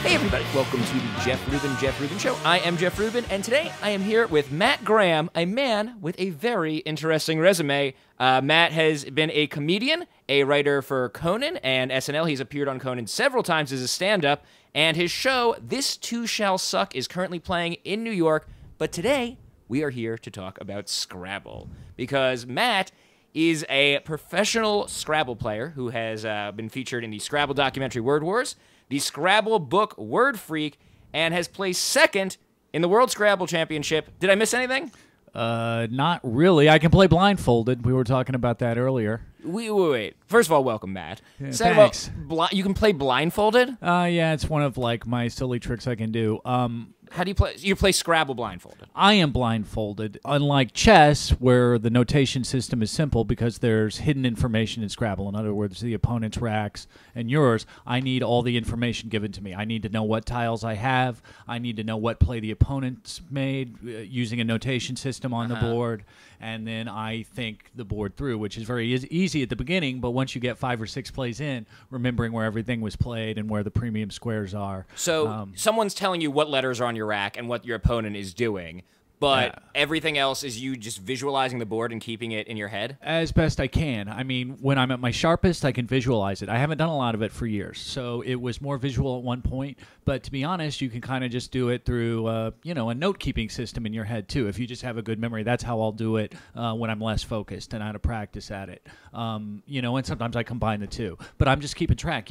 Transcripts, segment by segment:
Hey everybody, welcome to the Jeff Rubin Show. I am Jeff Rubin, and today I am here with Matt Graham, a man with a very interesting resume. Matt has been a comedian, a writer for Conan and SNL. He's appeared on Conan several times as a stand-up, and his show, This Too Shall Suck, is currently playing in New York. But today, we are here to talk about Scrabble, because Matt is a professional Scrabble player who has been featured in the Scrabble documentary Word Wars, the Scrabble book Word Freak, and has placed second in the World Scrabble Championship. Did I miss anything? Not really. I can play blindfolded. We were talking about that earlier. Wait. First of all, welcome, Matt. Yeah, Second thanks. of all, you can play blindfolded? Yeah, it's one of like my silly tricks I can do. How do you play? You play Scrabble blindfolded. I am blindfolded. Unlike chess, where the notation system is simple because there's hidden information in Scrabble. In other words, the opponent's racks and yours, I need all the information given to me. I need to know what tiles I have. I need to know what play the opponent's made using a notation system on the board. And then I think the board through, which is very easy at the beginning, but once you get 5 or 6 plays in, remembering where everything was played and where the premium squares are. So someone's telling you what letters are on your rack and what your opponent is doing, but everything else is you just visualizing the board and keeping it in your head? As best I can. I mean, when I'm at my sharpest, I can visualize it. I haven't done a lot of it for years, so it was more visual at one point. But to be honest, you can kind of just do it through, a note-keeping system in your head, too. If you just have a good memory, that's how I'll do it when I'm less focused and out of practice at it. And sometimes I combine the two. But I'm just keeping track,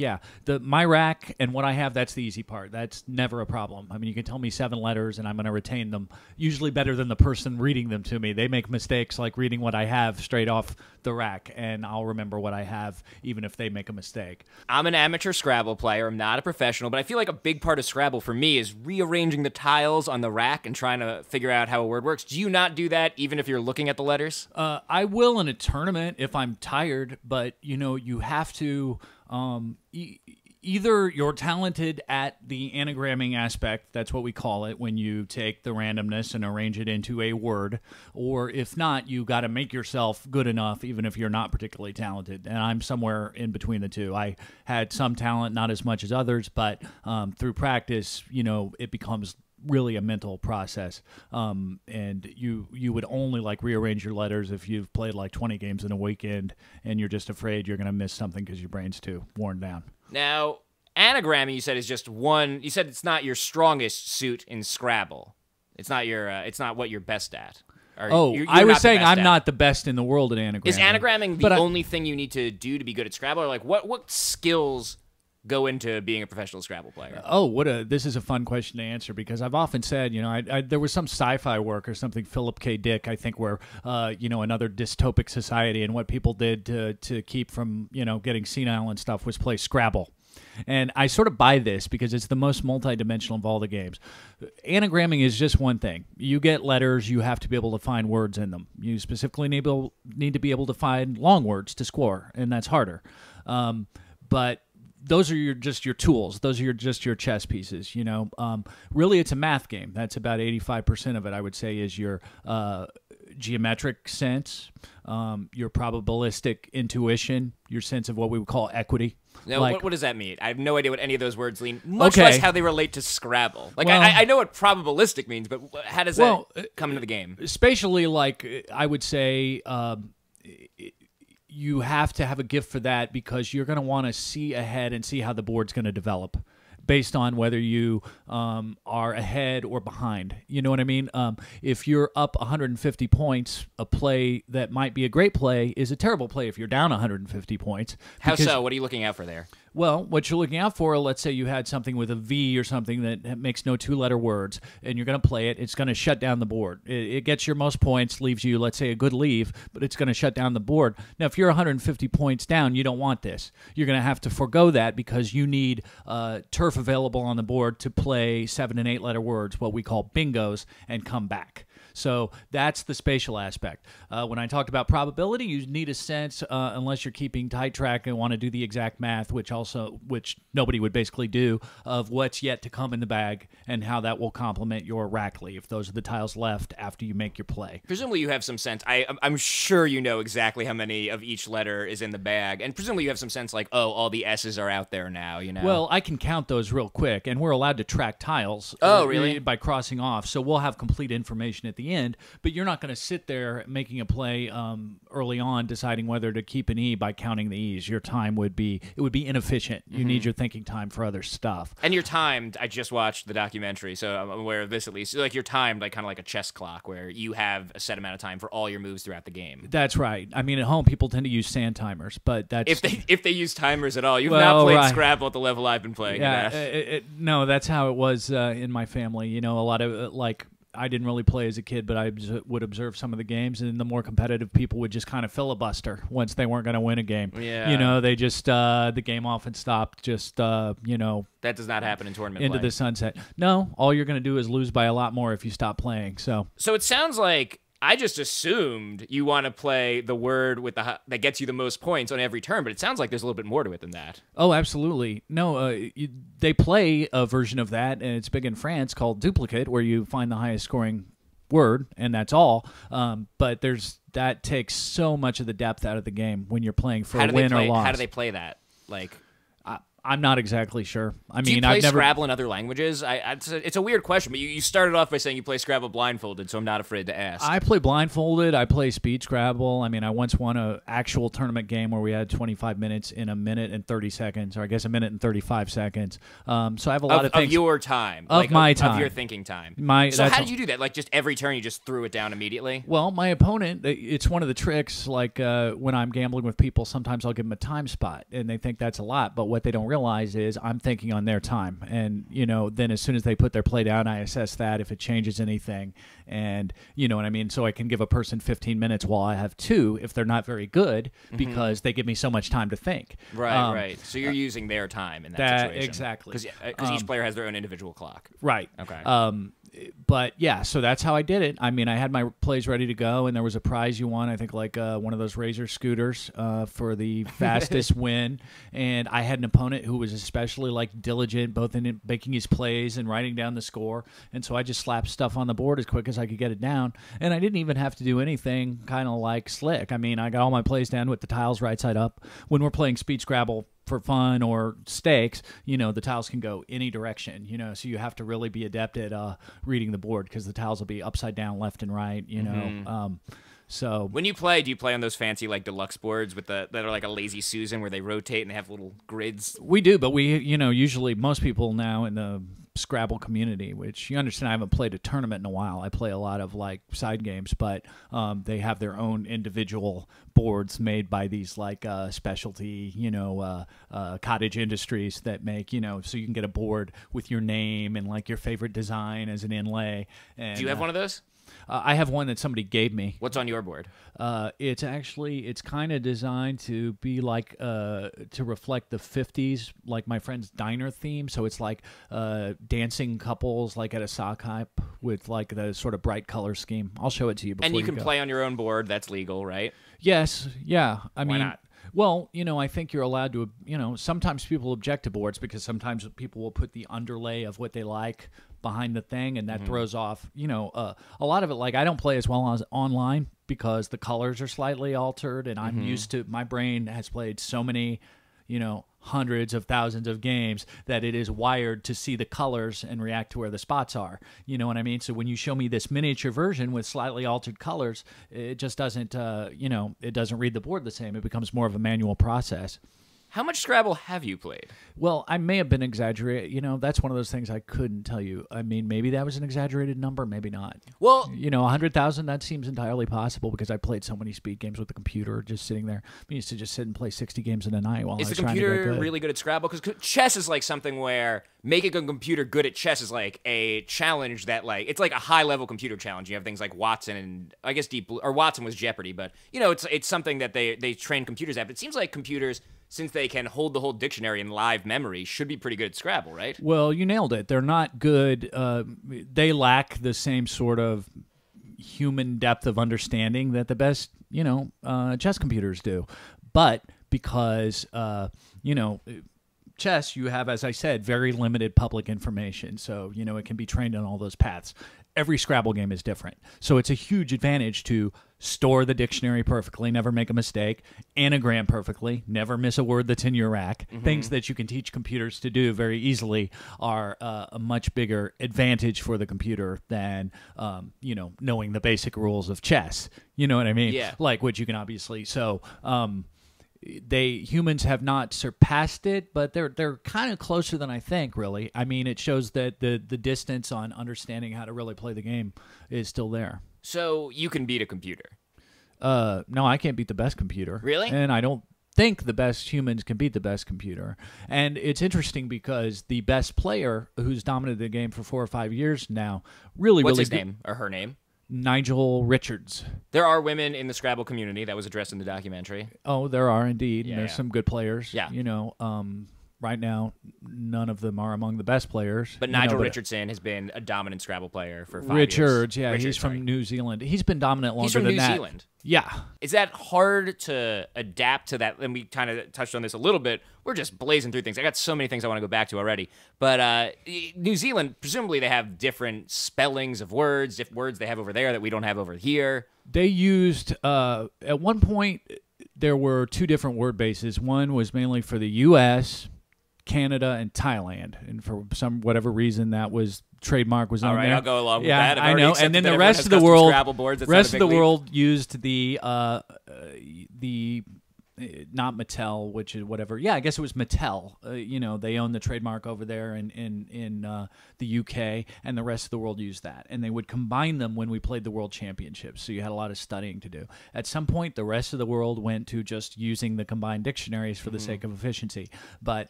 my rack and what I have, that's the easy part. That's never a problem. I mean, you can tell me 7 letters, and I'm going to retain them, usually better than the person reading them to me. They make mistakes like reading what I have straight off the rack, and I'll remember what I have even if they make a mistake. I'm an amateur Scrabble player. I'm not a professional, but I feel like a big part of Scrabble for me is rearranging the tiles on the rack and trying to figure out how a word works. Do you not do that even if you're looking at the letters? I will in a tournament if I'm tired, but you have to either you're talented at the anagramming aspect, that's what we call it, when you take the randomness and arrange it into a word, or if not, you got to make yourself good enough, even if you're not particularly talented. And I'm somewhere in between the two. I had some talent, not as much as others, but through practice, it becomes really a mental process. And you would only rearrange your letters if you've played 20 games in a weekend and you're just afraid you're going to miss something because your brain's too worn down. Now, anagramming, you said, is just one. You said it's not your strongest suit in Scrabble. It's not your. It's not what you're best at. You're I was saying I'm not the best in the world at anagramming. Is anagramming the only thing you need to do to be good at Scrabble, or what skills go into being a professional Scrabble player? This is a fun question to answer, because I've often said, there was some sci-fi work or something, Philip K. Dick, I think, where, another dystopic society, and what people did to keep from, getting senile and stuff was play Scrabble. And I sort of buy this because it's the most multidimensional of all the games. Anagramming is just one thing. You get letters, you have to be able to find words in them. You specifically need to be able to find long words to score, and that's harder. But those are just your tools. Those are just your chess pieces. Really, it's a math game. That's about 85% of it, I would say, is your geometric sense, your probabilistic intuition, your sense of what we would call equity. Now, what does that mean? I have no idea what any of those words mean, much less how they relate to Scrabble. I know what probabilistic means, but how does that come into the game? Spatially, I would say you have to have a gift for that, because you're going to want to see ahead and see how the board's going to develop based on whether you are ahead or behind. You know what I mean? If you're up 150 points, a play that might be a great play is a terrible play if you're down 150 points. How so? What are you looking out for there? Well, what you're looking out for, let's say you had something with a V or something that makes no 2-letter words, and you're going to play it. It's going to shut down the board. It gets your most points, leaves you, let's say, a good leave, but it's going to shut down the board. Now, if you're 150 points down, you don't want this. You're going to have to forego that, because you need turf available on the board to play 7- and 8-letter words, what we call bingos, and come back. So that's the spatial aspect. When I talked about probability, you need a sense, unless you're keeping tight track and want to do the exact math, which nobody would basically do, of what's yet to come in the bag and how that will complement your rack leave. Those are the tiles left after you make your play. Presumably you have some sense. I'm sure you know exactly how many of each letter is in the bag, and presumably you have some sense like, oh, all the S's are out there now, you know? Well, I can count those real quick, and we're allowed to track tiles. Oh, really? By crossing off, so we'll have complete information at the end, but you're not going to sit there making a play early on deciding whether to keep an E by counting the E's. Your time would be inefficient. You need your thinking time for other stuff. And you're timed. I just watched the documentary, so I'm aware of this at least. Like you're timed like kind of like a chess clock where you have a set amount of time for all your moves throughout the game. That's right. I mean, at home people tend to use sand timers, but that's if they use timers at all. You've not played Scrabble at the level I've been playing. Yeah, no, that's how it was in my family. You know, a lot of I didn't really play as a kid, but I would observe some of the games, and the more competitive people would just kind of filibuster once they weren't going to win a game. Yeah. You know, they just the game often stopped. Just you know, that does not happen in tournament into play. the sunset. No, all you're going to do is lose by a lot more if you stop playing. So it sounds like I just assumed you want to play the word with that gets you the most points on every turn, but it sounds like there's a little bit more to it than that. Oh, absolutely. No, they play a version of that, and it's big in France, called Duplicate, where you find the highest scoring word, and that's all. But that takes so much of the depth out of the game when you're playing for a win or loss. How do they play that? Like, I'm not exactly sure. I do mean, you play I've never Scrabble in other languages? It's a weird question, but you started off by saying you play Scrabble blindfolded, so I'm not afraid to ask. I play blindfolded. I play speed Scrabble. I mean, I once won an actual tournament game where we had 25 minutes in a minute and 30 seconds, or I guess a minute and 35 seconds. So I have a lot of things. Of your time. Of my time. Of your thinking time. So how did you do that? Like, just every turn you just threw it down immediately? Well, my opponent, it's one of the tricks, like when I'm gambling with people, sometimes I'll give them a time spot, and they think that's a lot, but what they don't realize is I'm thinking on their time, and you know, then as soon as they put their play down, I assess that if it changes anything, and you know what I mean. So I can give a person 15 minutes while I have 2 if they're not very good, because they give me so much time to think. Right, right. So you're using their time in that situation. Exactly, because each player has their own individual clock. Right. Okay. But yeah, so that's how I did it. I mean, I had my plays ready to go, and there was a prize you won. I think like one of those Razor scooters for the fastest win. And I had an opponent who was especially like diligent, both in making his plays and writing down the score. And so I just slapped stuff on the board as quick as I could get it down, and I didn't even have to do anything kind of like slick. I mean, I got all my plays down with the tiles right side up. When we're playing Speed Scrabble for fun or stakes, you know, the tiles can go any direction, you know, so you have to really be adept at reading the board, because the tiles will be upside down, left and right, you know. So when you play, do you play on those fancy like deluxe boards with that are like a Lazy Susan where they rotate and they have little grids? We do, but we, you know, usually most people now in the Scrabble community, which you understand, I haven't played a tournament in a while. I play a lot of like side games, but they have their own individual boards made by these like specialty, you know, cottage industries that make, you know, so you can get a board with your name and like your favorite design as an inlay. And, do you have one of those? I have one that somebody gave me. What's on your board? It's kind of designed to be like to reflect the 50s, like my friend's diner theme. So it's like dancing couples like at a sock hop with like the sort of bright color scheme. I'll show it to you before. And you can go. play on your own board. That's legal, right? Yes. Yeah. I Why mean, not? Well, you know, I think you're allowed to, you know, sometimes people object to boards because sometimes people will put the underlay of what they like behind the thing, and that throws off, you know, a lot of it. Like, I don't play as well as online because the colors are slightly altered, and I'm used to, my brain has played so many, you know, hundreds of thousands of games that it is wired to see the colors and react to where the spots are. You know what I mean? So when you show me this miniature version with slightly altered colors, it just doesn't, you know, it doesn't read the board the same. It becomes more of a manual process. How much Scrabble have you played? Well, I may have been exaggerating. You know, that's one of those things I couldn't tell you. I mean, maybe that was an exaggerated number, maybe not. Well, you know, 100,000, that seems entirely possible because I played so many speed games with the computer just sitting there. I used to just sit and play 60 games in a night while I was trying to get good. Is the computer really good at Scrabble? Because chess is like something where making a computer good at chess is like a challenge that, like, it's like a high-level computer challenge. You have things like Watson and, I guess, Deep Blue, or Watson was Jeopardy, but, you know, it's something that they train computers at. But it seems like computers, since they can hold the whole dictionary in live memory, should be pretty good at Scrabble, right? Well, you nailed it. They're not good. They lack the same sort of human depth of understanding that the best, chess computers do. But because, chess, you have, as I said, very limited public information. So, it can be trained on all those paths. Every Scrabble game is different. So it's a huge advantage to store the dictionary perfectly, never make a mistake, anagram perfectly, never miss a word that's in your rack. Things that you can teach computers to do very easily are a much bigger advantage for the computer than, knowing the basic rules of chess. You know what I mean? Yeah. Like, which you can obviously. So, humans have not surpassed it, but they're kind of closer than I think, really. I mean, it shows that the distance on understanding how to really play the game is still there. So you can beat a computer? No, I can't beat the best computer. Really? And I don't think the best humans can beat the best computer. And it's interesting because the best player who's dominated the game for 4 or 5 years now, What's his name or her name? Nigel Richards. There are women in the Scrabble community. That was addressed in the documentary. Oh, there are indeed. Yeah, There's some good players. Yeah. Right now, none of them are among the best players. But Nigel Richardson has been a dominant Scrabble player for 5 years. Richards, yeah, he's from New Zealand. He's been dominant longer than that. He's from New Zealand. Yeah. Is that hard to adapt to that? And we kind of touched on this a little bit. We're just blazing through things. I got so many things I want to go back to already. But New Zealand, presumably they have different spellings of words, different words they have over there that we don't have over here. They used, at one point, there were 2 different word bases. One was mainly for the U.S., Canada, and Thailand, and for whatever reason that was trademark was on there. All right, I'll go along with that. I know. And then the rest of the world, used the not Mattel, which is whatever. Yeah, I guess it was Mattel. They own the trademark over there in the UK, and the rest of the world used that. And they would combine them when we played the World Championships. So you had a lot of studying to do. At some point, the rest of the world went to just using the combined dictionaries for the sake of efficiency. But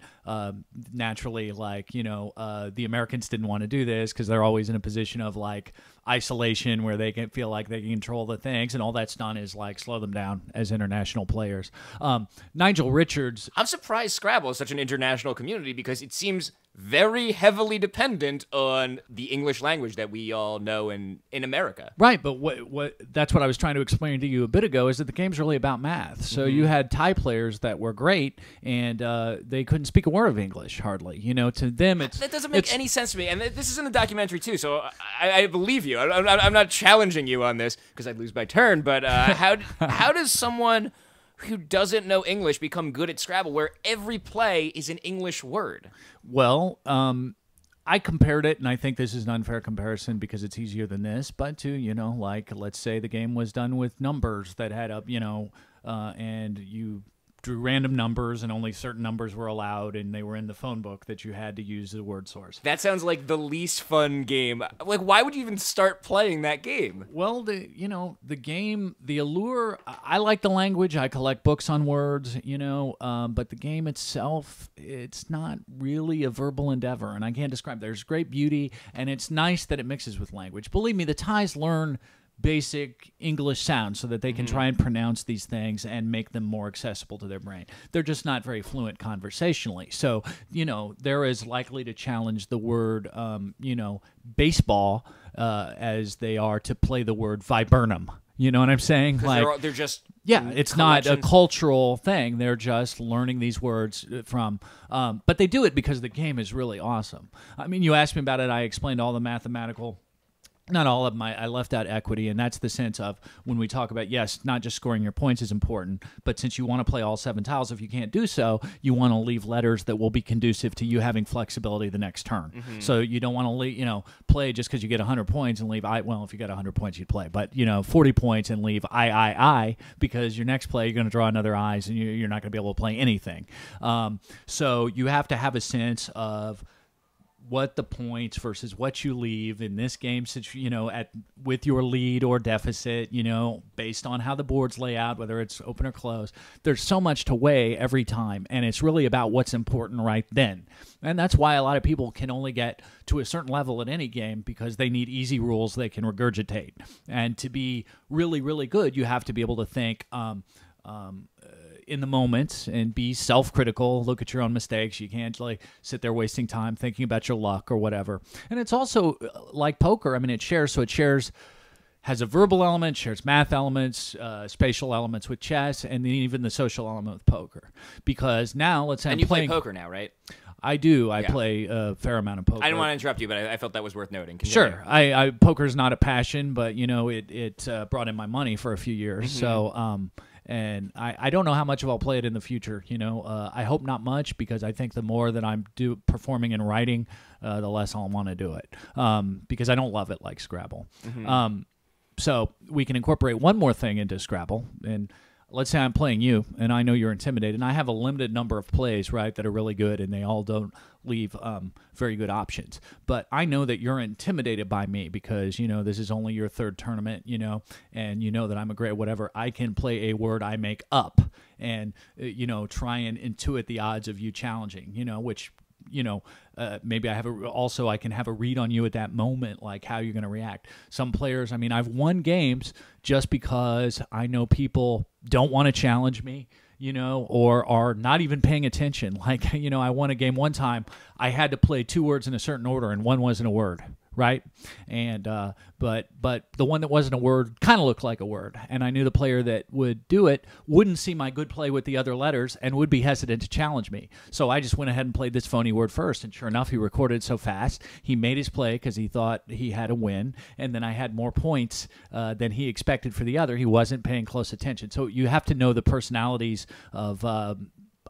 naturally, the Americans didn't want to do this because they're always in a position of isolation where they can feel like they can control the things, and all that's done is slow them down as international players. Nigel Richards. I'm surprised Scrabble is such an international community because it seems very heavily dependent on the English language that we all know in America. Right, but what that's what I was trying to explain to you a bit ago is that the game's really about math. So you had Thai players that were great, and they couldn't speak a word of English hardly. To them, that doesn't make any sense to me. And this is in the documentary too, so I believe you. I'm not challenging you on this because I'd lose my turn. But how does someone who doesn't know English become good at Scrabble where every play is an English word? Well, I compared it, and I think this is an unfair comparison because it's easier than this, but let's say the game was done with numbers that had up, and you drew random numbers and only certain numbers were allowed, and they were in the phone book that you had to use as a word source. That sounds like the least fun game. Why would you even start playing that game? Well, the game, the allure, I like the language. I collect books on words, but the game itself, it's not really a verbal endeavor, and I can't describe. There's great beauty, and it's nice that it mixes with language. Believe me, the Thais learn basic English sounds so that they can try and pronounce these things and make them more accessible to their brain. They're just not very fluent conversationally. So, they're as likely to challenge the word, baseball as they are to play the word viburnum. You know what I'm saying? They're just it's not a cultural thing. They're just learning these words from. But they do it because the game is really awesome. I mean, you asked me about it. I explained all the mathematical. Not all of them. I left out equity, and that's the sense of when we talk about, yes, not just scoring your points is important, but since you want to play all 7 tiles, if you can't do so, you want to leave letters that will be conducive to you having flexibility the next turn. So you don't want to play just because you get 100 points and leave if you got 100 points, you'd play. But, 40 points and leave I, because your next play, you're going to draw another I's, and you're not going to be able to play anything. So you have to have a sense of what the points versus what you leave in this game, with your lead or deficit, based on how the boards lay out, whether it's open or closed. There's so much to weigh every time, and it's really about what's important right then. And that's why a lot of people can only get to a certain level in any game because they need easy rules they can regurgitate. And to be really, really good, you have to be able to think in the moment and be self-critical, look at your own mistakes. You can't sit there wasting time thinking about your luck or whatever. And it's also like poker. I mean, it shares has a verbal element, shares math elements, spatial elements with chess, and then even the social element with poker. Because now, let's say And you play poker now, right? I do. I play a fair amount of poker. I didn't want to interrupt you, but I felt that was worth noting. Continue. Sure. Poker's not a passion, but, it brought in my money for a few years. So, and I don't know how much I'll play it in the future. I hope not much, because I think the more that I'm performing and writing, the less I'll want to do it, because I don't love it like Scrabble. So we can incorporate one more thing into Scrabble, and let's say I'm playing you, and I know you're intimidated, and I have a limited number of plays, right, that are really good, and they all don't leave very good options. But I know that you're intimidated by me because, this is only your third tournament, and you know that I'm a great whatever. I can play a word I make up and, try and intuit the odds of you challenging, which maybe I can have a read on you at that moment, like how you're going to react. Some players, I've won games just because I know people don't want to challenge me, or are not even paying attention. Like, I won a game one time. I had to play 2 words in a certain order, and one wasn't a word. Right, and but the one that wasn't a word kind of looked like a word, and I knew the player that would do it wouldn't see my good play with the other letters and would be hesitant to challenge me. So I just went ahead and played this phony word first, and sure enough, he recorded it so fast. He made his play because he thought he had a win, and then I had more points than he expected for the other. He wasn't paying close attention. So you have to know the personalities of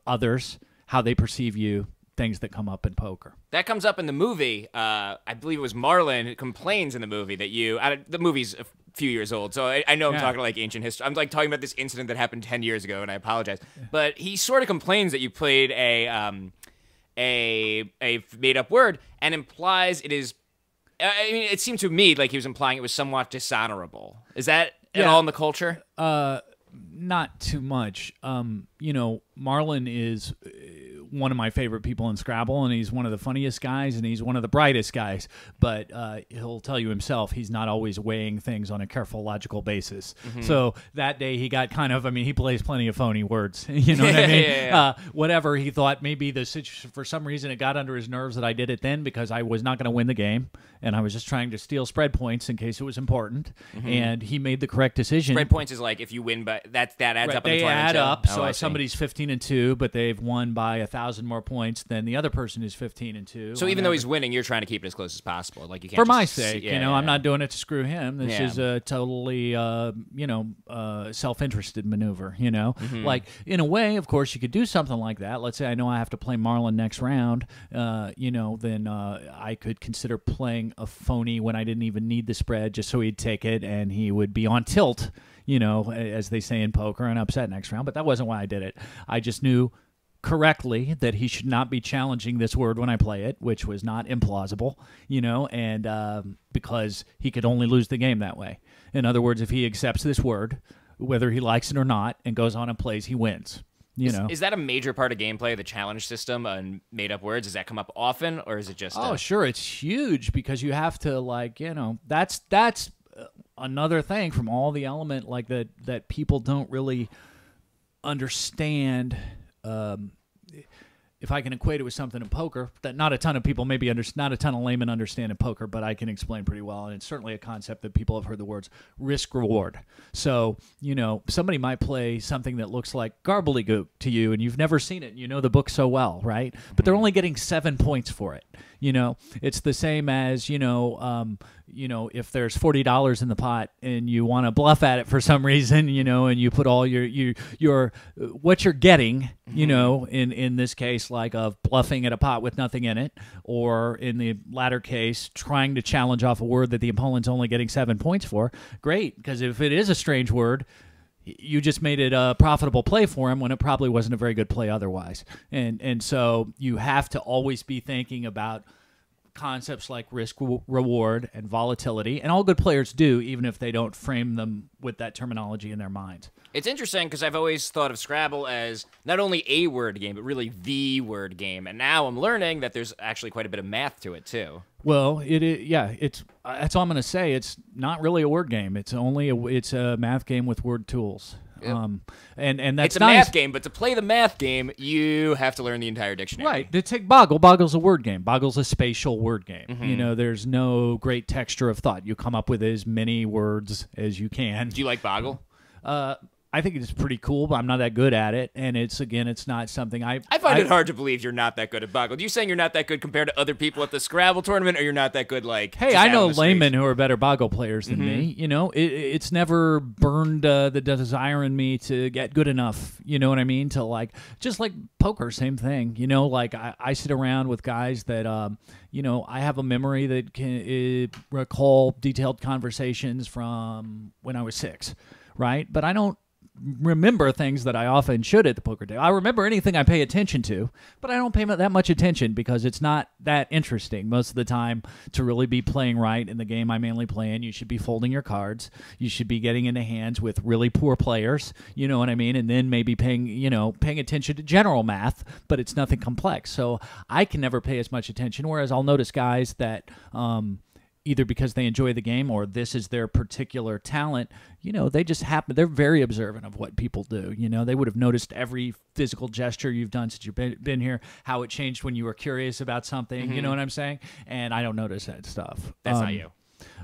others, how they perceive you. Things that come up in poker. That comes up in the movie. I believe it was Marlon who complains in the movie that the movie's a few years old, so I know I'm talking like ancient history. I'm like talking about this incident that happened 10 years ago, and I apologize. But he sort of complains that you played a made-up word and implies it is. It seemed to me like he was implying it was somewhat dishonorable. Is that at all in the culture? Not too much. Marlon is one of my favorite people in Scrabble, and he's one of the funniest guys, and he's one of the brightest guys. But he'll tell you himself he's not always weighing things on a careful, logical basis. So that day he got kind of, he plays plenty of phony words. You know what I mean? Whatever, he thought maybe for some reason it got under his nerves that I did it then because I was not going to win the game, and I was just trying to steal spread points in case it was important. And he made the correct decision. Spread points is like if you win, but that adds up in the tournament. They add up. So if somebody's 15-2, but they've won by 1,000 more points than the other person who's 15-2. So even though he's winning, you're trying to keep it as close as possible. Like you can't for my sake, I'm not doing it to screw him. This is a totally, self-interested maneuver. Like in a way, of course, you could do something like that. Let's say I know I have to play Marlon next round. Then I could consider playing a phony when I didn't even need the spread, just so he'd take it and he would be on tilt. As they say in poker, and upset next round. But that wasn't why I did it. I just knew correctly that he should not be challenging this word when I play it, which was not implausible, and because he could only lose the game that way. In other words, if he accepts this word, whether he likes it or not, and goes on and plays, he wins. Is that a major part of gameplay, the challenge system and made-up words? Does that come up often, or is it just... Oh, sure, it's huge, because you have to, that's another thing from all the element that people don't really understand. If I can equate it with something in poker that not a ton of people maybe not a ton of laymen understand in poker, but I can explain pretty well, and it's certainly a concept that people have heard the words risk reward. So somebody might play something that looks like gobbledygook to you, and you've never seen it, and you know the book so well, right? But they're only getting 7 points for it. It's the same as if there's $40 in the pot and you want to bluff at it for some reason, and you put all your what you're getting, in this case, like of bluffing at a pot with nothing in it, or in the latter case, trying to challenge off a word that the opponent's only getting 7 points for. Great, because if it is a strange word, you just made it a profitable play for him when it probably wasn't a very good play otherwise. And so you have to always be thinking about concepts like risk reward and volatility, and all good players do, even if they don't frame them with that terminology in their minds. It's interesting because I've always thought of Scrabble as not only a word game, but really the word game, and now I'm learning that there's actually quite a bit of math to it too. Well, it is, that's all I'm going to say. It's not really a word game. It's a math game with word tools. And that's it's a nice. math game, but to play the math game, you have to learn the entire dictionary. Right. To take Boggle. Boggle's a word game. Boggle's a spatial word game. Mm-hmm. You know, there's no great texture of thought. You come up with as many words as you can. Do you like Boggle? I think it's pretty cool, but I'm not that good at it. And it's not something I find it hard to believe you're not that good at Boggle. You saying you're not that good compared to other people at the Scrabble tournament, or you're not that good like? Hey, I know laymen who are better Boggle players than me. You know, it's never burned the desire in me to get good enough. You know what I mean? To like, just like poker, same thing. You know, like I sit around with guys that, you know, I have a memory that can recall detailed conversations from when I was 6, right? But I don't remember things that I often should at the poker table. I remember anything I pay attention to, but I don't pay that much attention because it's not that interesting most of the time to really be playing right in the game I mainly play in. You should be folding your cards. You should be getting into hands with really poor players, you know what I mean? And then maybe paying attention to general math, but it's nothing complex. So I can never pay as much attention, whereas I'll notice guys that either because they enjoy the game or this is their particular talent, you know, they just happen. They're very observant of what people do. You know, they would have noticed every physical gesture you've done since you've been here, how it changed when you were curious about something. You know what I'm saying? And I don't notice that stuff. That's not you.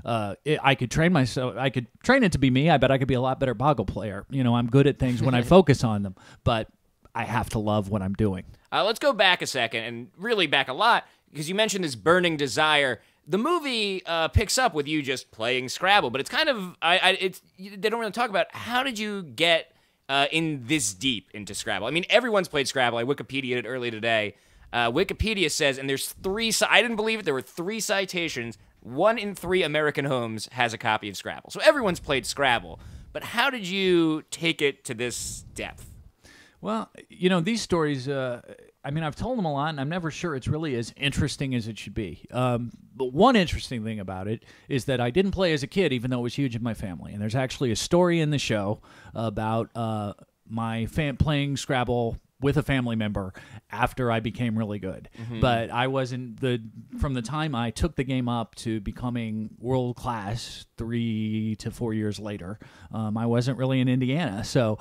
I could train myself. I could train it to be me. I bet I could be a lot better Boggle player. You know, I'm good at things when I focus on them, but I have to love what I'm doing. Let's go back a second, and really back a lot, because you mentioned this burning desire. The movie picks up with you just playing Scrabble, but it's kind of they don't really talk about how did you get in this deep into Scrabble. I mean, everyone's played Scrabble. I Wikipedia'd it early today. Wikipedia says, and there's 3. I didn't believe it. There were 3 citations. 1 in 3 American homes has a copy of Scrabble, so everyone's played Scrabble. But how did you take it to this depth? Well, you know, these stories, I mean, I've told them a lot, and I'm never sure it's really as interesting as it should be. But one interesting thing about it is that I didn't play as a kid, even though it was huge in my family. And there's actually a story in the show about my playing Scrabble with a family member after I became really good. But I wasn't from the time I took the game up to becoming world class 3 to 4 years later, I wasn't really in Indiana. So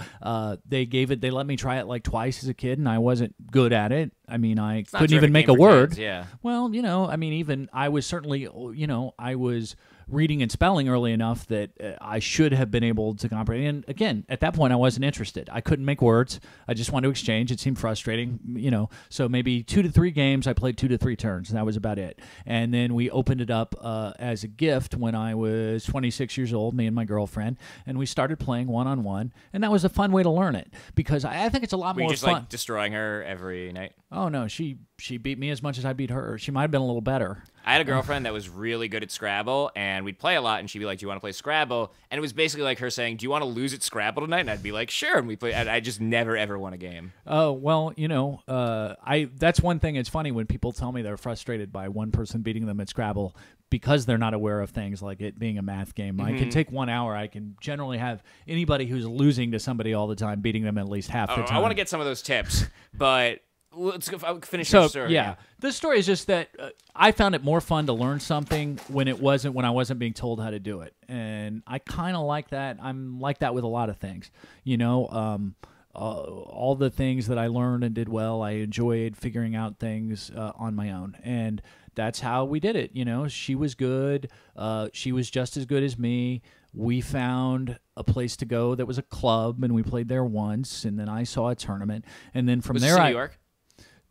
they let me try it like twice as a kid, and I wasn't good at it. I mean, I couldn't even make a word. Kids, yeah. Well, you know, I mean, even I was certainly, you know, I was reading and spelling early enough that I should have been able to comprehend. And again, at that point, I wasn't interested. I couldn't make words. I just wanted to exchange. It seemed frustrating, you know. So maybe 2 to 3 games, I played 2 to 3 turns, and that was about it. And then we opened it up as a gift when I was 26 years old, me and my girlfriend, and we started playing one-on-one. And that was a fun way to learn it because I think it's a lot more fun. Were you just like destroying her every night? Oh, no, she beat me as much as I beat her. She might have been a little better. I had a girlfriend that was really good at Scrabble, and we'd play a lot, and she'd be like, do you want to play Scrabble? And it was basically like her saying, do you want to lose at Scrabble tonight? And I'd be like, sure. And we play. I just never, ever won a game. Oh, well, you know, that's one thing. It's funny when people tell me they're frustrated by one person beating them at Scrabble because they're not aware of things like it being a math game. I can take 1 hour. I can generally have anybody who's losing to somebody all the time beating them at least half the time. I want to get some of those tips, but let's finish the story. Yeah. The story is just that I found it more fun to learn something when I wasn't being told how to do it. And I kind of like that. I'm like that with a lot of things. You know, all the things that I learned and did well, I enjoyed figuring out things on my own. And that's how we did it. You know, she was good. She was just as good as me. We found a place to go that was a club, and we played there once. And then I saw a tournament. And then from there, New York?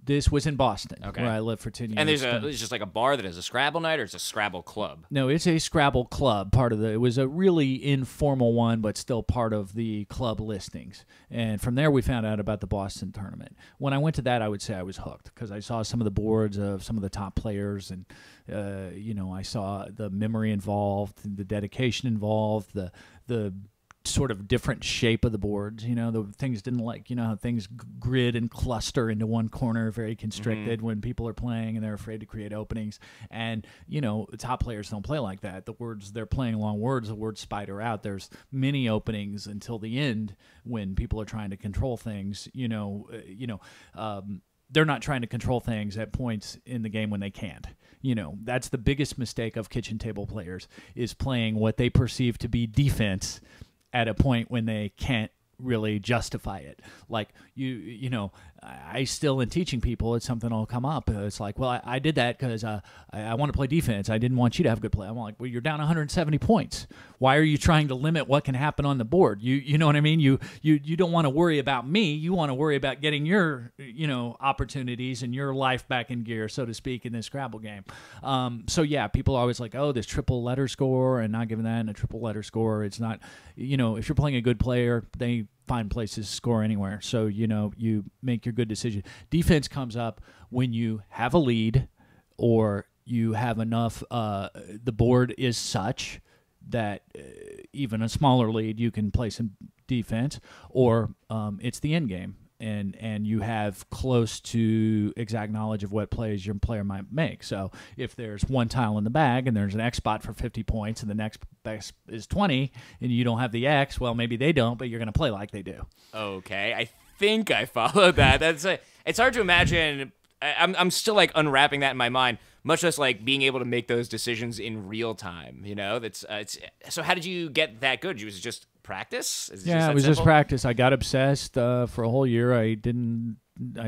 This was in Boston, okay, where I lived for 10 years. And there's just like a bar that has a Scrabble night, or it's a Scrabble club? No, it's a Scrabble club. It was a really informal one, but still part of the club listings. And from there, we found out about the Boston tournament. When I went to that, I would say I was hooked because I saw some of the boards of some of the top players, and you know, I saw the memory involved, the dedication involved, the sort of different shape of the boards. You know, the things didn't like, you know, how things grid and cluster into one corner, very constricted when people are playing and they're afraid to create openings. And, you know, the top players don't play like that. The words, they're playing long words, the words spider out. There's many openings until the end when people are trying to control things, they're not trying to control things at points in the game when they can't. You know, that's the biggest mistake of kitchen table players, is playing what they perceive to be defense at a point when they can't really justify it. Like you know, I still in teaching people, it's something will come up. It's like, well, I did that because I want to play defense. I didn't want you to have good play. I'm like, well, you're down 170 points. Why are you trying to limit what can happen on the board? You know what I mean? You don't want to worry about me. You want to worry about getting your opportunities and your life back in gear, so to speak, in this Scrabble game. So yeah, people are always like, oh, this triple letter score, and not giving that and a triple letter score. It's not, if you're playing a good player, they find places to score anywhere. So, you make your good decision. Defense comes up when you have a lead or you have enough, the board is such that even a smaller lead, you can play some defense, or it's the end game. And you have close to exact knowledge of what plays your player might make. So if there's one tile in the bag and there's an X spot for 50 points and the next best is 20 and you don't have the X, well, maybe they don't, but you're going to play like they do. Okay, I think I followed that. It's hard to imagine. I'm still like unwrapping that in my mind, much less like being able to make those decisions in real time. So how did you get that good? Was it just practice? It was just practice. I got obsessed for a whole year. I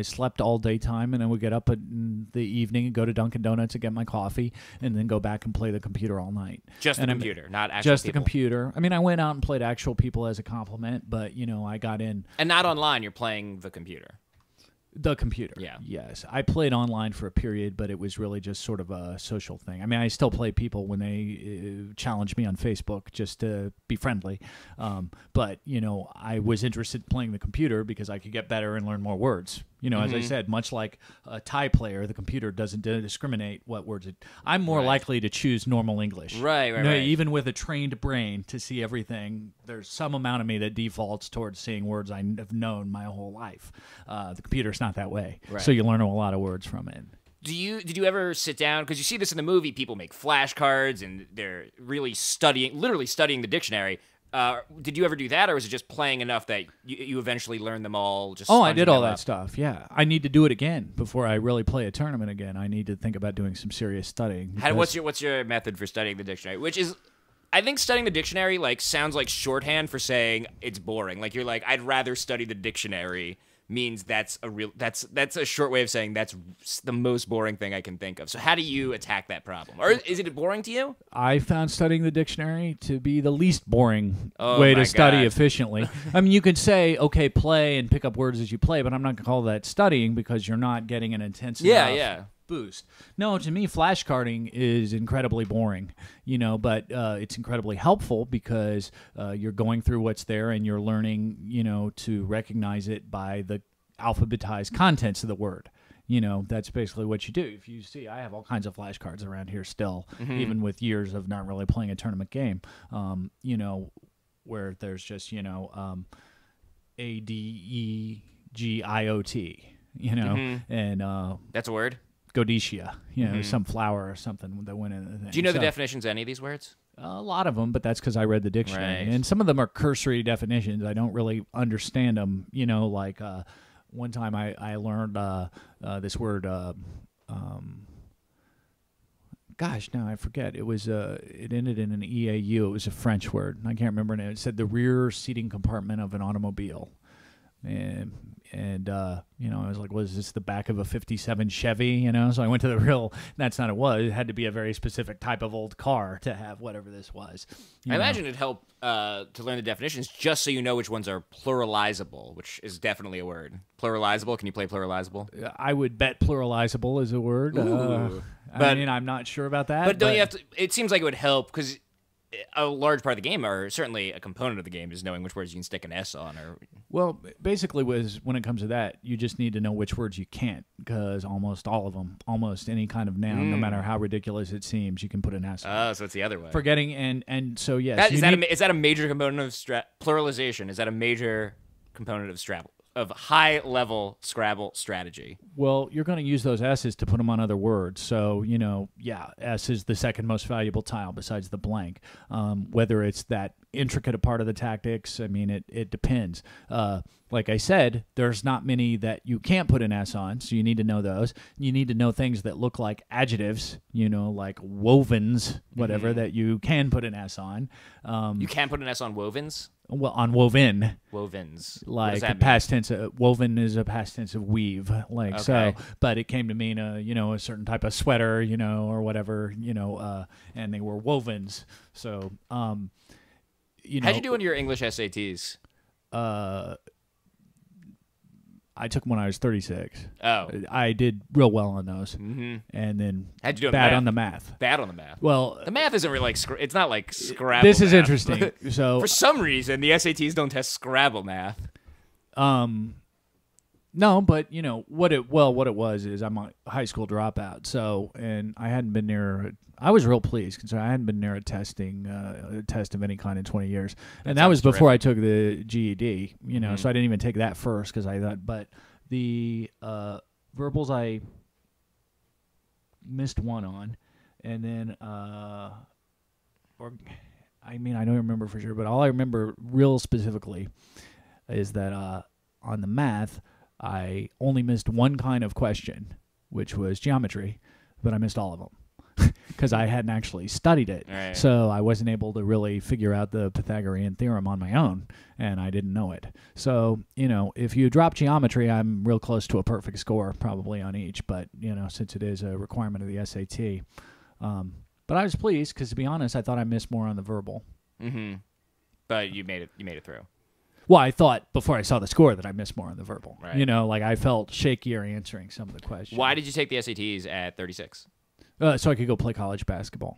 slept all daytime, and I would get up in the evening and go to Dunkin' Donuts and get my coffee, and then go back and play the computer all night. Just the computer, not actual just people. The computer. I mean, I went out and played actual people as a compliment, but I got in. And not online. You're playing the computer. The computer. Yeah. Yes. I played online for a period, but it was really just sort of a social thing. I mean, I still play people when they challenge me on Facebook just to be friendly. But, I was interested in playing the computer because I could get better and learn more words. As I said, much like a Thai player, the computer doesn't discriminate what words I'm more likely to choose normal English. Right. Even with a trained brain to see everything, there's some amount of me that defaults towards seeing words I have known my whole life. The computer's not that way. Right. So you learn a lot of words from it. Did you ever sit down, because you see this in the movie, people make flashcards and they're really literally studying the dictionary. Did you ever do that, or was it just playing enough that you eventually learned them all? I did all that stuff, yeah. I need to do it again before I really play a tournament again. I need to think about doing some serious studying. What's your method for studying the dictionary? Which is, I think studying the dictionary sounds like shorthand for saying it's boring. Like you're like, I'd rather study the dictionary means that's a short way of saying that's the most boring thing I can think of. So how do you attack that problem? Or is it boring to you? I found studying the dictionary to be the least boring way to study efficiently. I mean, you could say, okay, play and pick up words as you play, but I'm not going to call that studying because you're not getting an intense enough boost. No, to me, flashcarding is incredibly boring, but it's incredibly helpful because you're going through what's there and you're learning, to recognize it by the alphabetized contents of the word. That's basically what you do. If you see, I have all kinds of flashcards around here still, even with years of not really playing a tournament game, where there's just, ADEGIOT, and that's a word? Godetia, some flower or something that went in the thing. Do you know the definitions of any of these words? A lot of them, but that's because I read the dictionary. Right. And some of them are cursory definitions. I don't really understand them. One time I learned this word, gosh, now I forget. It was it ended in an EAU. It was a French word. I can't remember it. It said the rear seating compartment of an automobile. And I was like, was this the back of a 57 Chevy? So I went to the real, that's not it was. It had to be a very specific type of old car to have whatever this was. I imagine it'd help to learn the definitions just so you know which ones are pluralizable, which is definitely a word. Pluralizable, can you play pluralizable? I would bet pluralizable is a word. I'm not sure about that. But don't you have to, it seems like it would help because a large part of the game, or certainly a component of the game, is knowing which words you can stick an S on. Well, basically, when it comes to that, you just need to know which words you can't, because almost all of them, almost any kind of noun, no matter how ridiculous it seems, you can put an S on. Oh, so it's the other way. Forgetting, and so yes. Is that a major component of pluralization? Is that a major component of Scrabble? Of high-level Scrabble strategy? Well, you're going to use those S's to put them on other words. So, S is the second most valuable tile besides the blank. Whether it's that intricate a part of the tactics, I mean, it depends. Like I said, there's not many that you can't put an S on, so you need to know those. You need to know things that look like adjectives, like wovens, whatever, that you can put an S on. You can put an S on wovens? Well, on woven. Wovens. What does Like that a mean? past tense, woven is a past tense of weave, like Okay. so. But it came to mean a certain type of sweater, or whatever, and they were wovens. So, How'd you do in your English SATs? uh, I took them when I was 36. Oh. I did real well on those, Mm-hmm. and then How'd you do bad math? on the math. Bad on the math. Well, The math isn't really like it's not like Scrabble. this is math. interesting. So, For some reason, the SATs don't test Scrabble math. no, but what it was is I'm a high school dropout. So, and I hadn't been near. I was real pleased considering I hadn't been near a test of any kind in 20 years, and that was sounds before I took the GED. Mm-hmm. So I didn't even take that first because I thought. But the verbals I missed one on, and then I don't remember for sure, but all I remember real specifically is that on the math, I only missed one kind of question, which was geometry, but I missed all of them because I hadn't actually studied it. Right. So I wasn't able to really figure out the Pythagorean theorem on my own, and I didn't know it. So, if you drop geometry, I'm real close to a perfect score probably on each, but, since it is a requirement of the SAT. But I was pleased because, to be honest, I thought I missed more on the verbal. Mm-hmm. But you made it through. Well, I thought before I saw the score that I missed more on the verbal. Right. Like I felt shakier answering some of the questions. Why did you take the SATs at 36? So I could go play college basketball.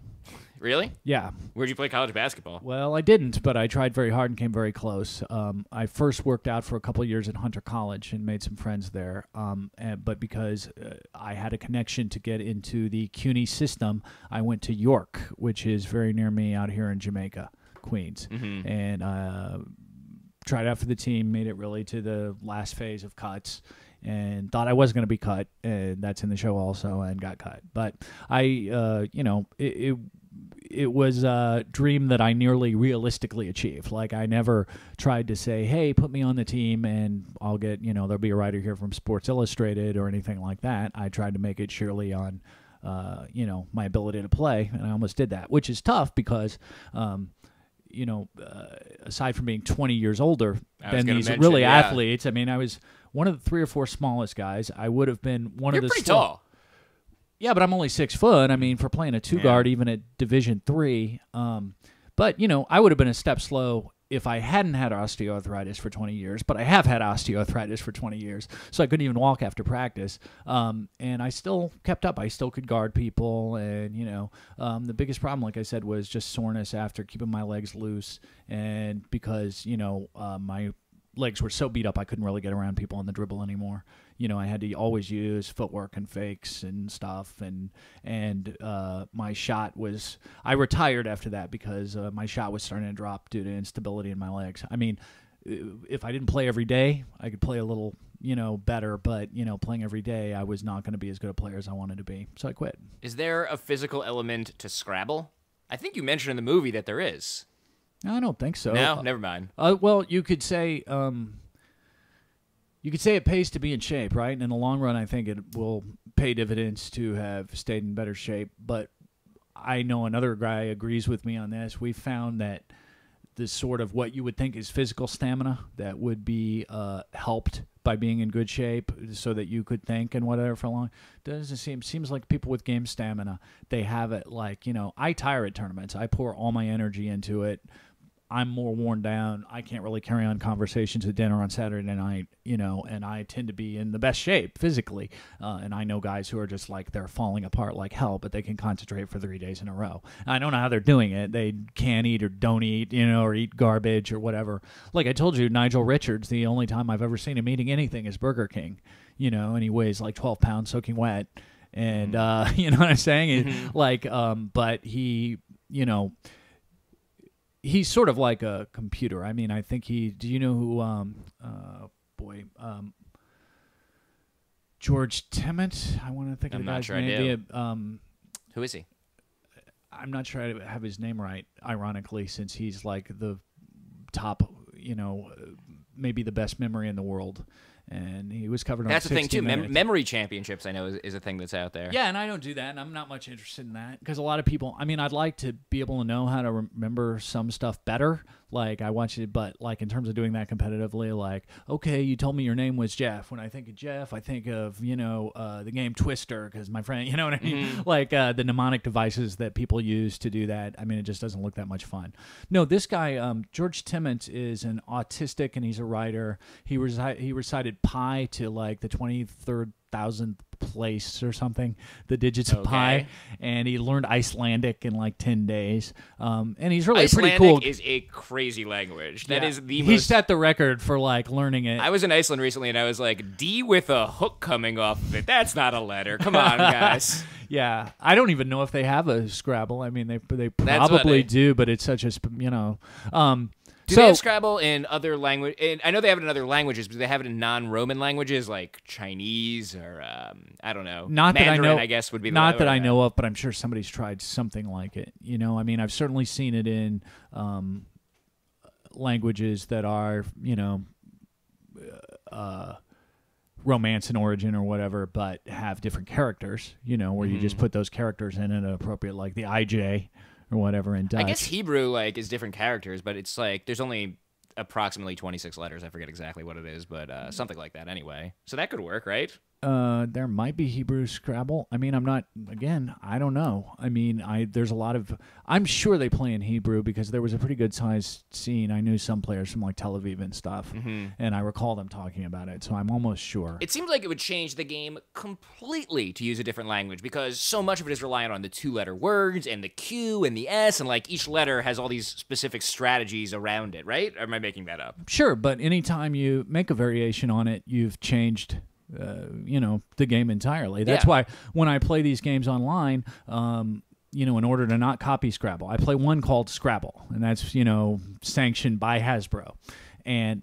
Really? Yeah. Where'd you play college basketball? Well, I didn't, but I tried very hard and came very close. I first worked out for a couple of years at Hunter College and made some friends there. But because I had a connection to get into the CUNY system, I went to York, which is very near me out here in Jamaica, Queens. Mm-hmm. And tried out for the team, made it really to the last phase of cuts, and thought I was going to be cut, and that's in the show also, and got cut. But it was a dream that I nearly realistically achieved. Like I never tried to say, hey, put me on the team and I'll get, there'll be a writer here from Sports Illustrated or anything like that. I tried to make it surely on, my ability to play, and I almost did that, which is tough because, aside from being 20 years older than these really athletes, I mean, I was one of the 3 or 4 smallest guys. I would have been one You're of the pretty tall. Yeah, but I'm only 6 foot. I mean, for playing a 2 guard, even at Division III. But I would have been a step slow if I hadn't had osteoarthritis for 20 years. But I have had osteoarthritis for 20 years, so I couldn't even walk after practice. And I still kept up. I still could guard people, and the biggest problem, like I said, was just soreness after keeping my legs loose, and because my legs were so beat up I couldn't really get around people on the dribble anymore. I had to always use footwork and fakes and stuff, and my shot was, I retired after that because my shot was starting to drop due to instability in my legs. I mean, if I didn't play every day, I could play a little, better, but, playing every day, I was not going to be as good a player as I wanted to be, so I quit. Is there a physical element to Scrabble? I think you mentioned in the movie that there is. I don't think so. No, never mind. Well, you could say it pays to be in shape, right? And in the long run, I think it will pay dividends to have stayed in better shape. But I know another guy agrees with me on this. We found that this sort of what you would think is physical stamina that would be helped by being in good shape so that you could think and whatever for long. Seems like people with game stamina, they have it like, I tire at tournaments. I pour all my energy into it. I'm more worn down. I can't really carry on conversations at dinner on Saturday night, and I tend to be in the best shape physically. And I know guys who are just like, they're falling apart like hell, but they can concentrate for 3 days in a row. I don't know how they're doing it. They can't eat or don't eat, or eat garbage or whatever. Like I told you, Nigel Richards, the only time I've ever seen him eating anything is Burger King, and he weighs like 12 pounds soaking wet. And, you know what I'm saying? Mm-hmm. But he, he's sort of like a computer. I mean, I think do you know who, George Temet? I want to think of the guy's name. I do. Who is he? I'm not sure I have his name right, ironically, since he's like the top, maybe the best memory in the world. And he was covered on That's the thing, too. Memory championships, I know, is a thing that's out there. Yeah, and I don't do that, and I'm not much interested in that because a lot of people, I'd like to be able to know how to remember some stuff better. Like I watch it, but like in terms of doing that competitively, like okay, you told me your name was Jeff. When I think of Jeff, I think of the game Twister because my friend, you know what I mean? Like the mnemonic devices that people use to do that. I mean, it just doesn't look that much fun. No, this guy George Timmons is an autistic and he's a writer. He recited pi to like the 23,000th place or something, the digits of pi, and he learned Icelandic in like 10 days. And he's really Icelandic pretty cool. is a crazy language. That Yeah. is the He most... set the record for like learning it. I was in Iceland recently, and I was like, D with a hook coming off of it. That's not a letter. Come on, guys. Yeah, I don't even know if they have a Scrabble. I mean, they probably do, but it's such a Do they have Scrabble in other language? I know they have it in other languages, but do they have it in non-Roman languages like Chinese or I don't know? Not Mandarin, that I know. I guess would be the not that I know of, but I'm sure somebody's tried something like it. You know, I mean, I've certainly seen it in languages that are Romance in origin or whatever, but have different characters. You know, where you just put those characters in an appropriate, like the IJ. Or whatever in Dutch. I guess Hebrew like is different characters, but it's like there's only approximately 26 letters. I forget exactly what it is, but something like that anyway. So that could work, right? There might be Hebrew Scrabble. I mean, I don't know. I mean, there's a lot of, I'm sure they play in Hebrew because there was a pretty good sized scene. I knew some players from like Tel Aviv and stuff, and I recall them talking about it, so I'm almost sure. It seems like it would change the game completely to use a different language because so much of it is reliant on the 2-letter words and the Q and the S, and like each letter has all these specific strategies around it, right? Or am I making that up? Sure, but anytime you make a variation on it, you've changed the game entirely. That's why when I play these games online, in order to not copy Scrabble, I play one called Scrabble, and that's sanctioned by Hasbro.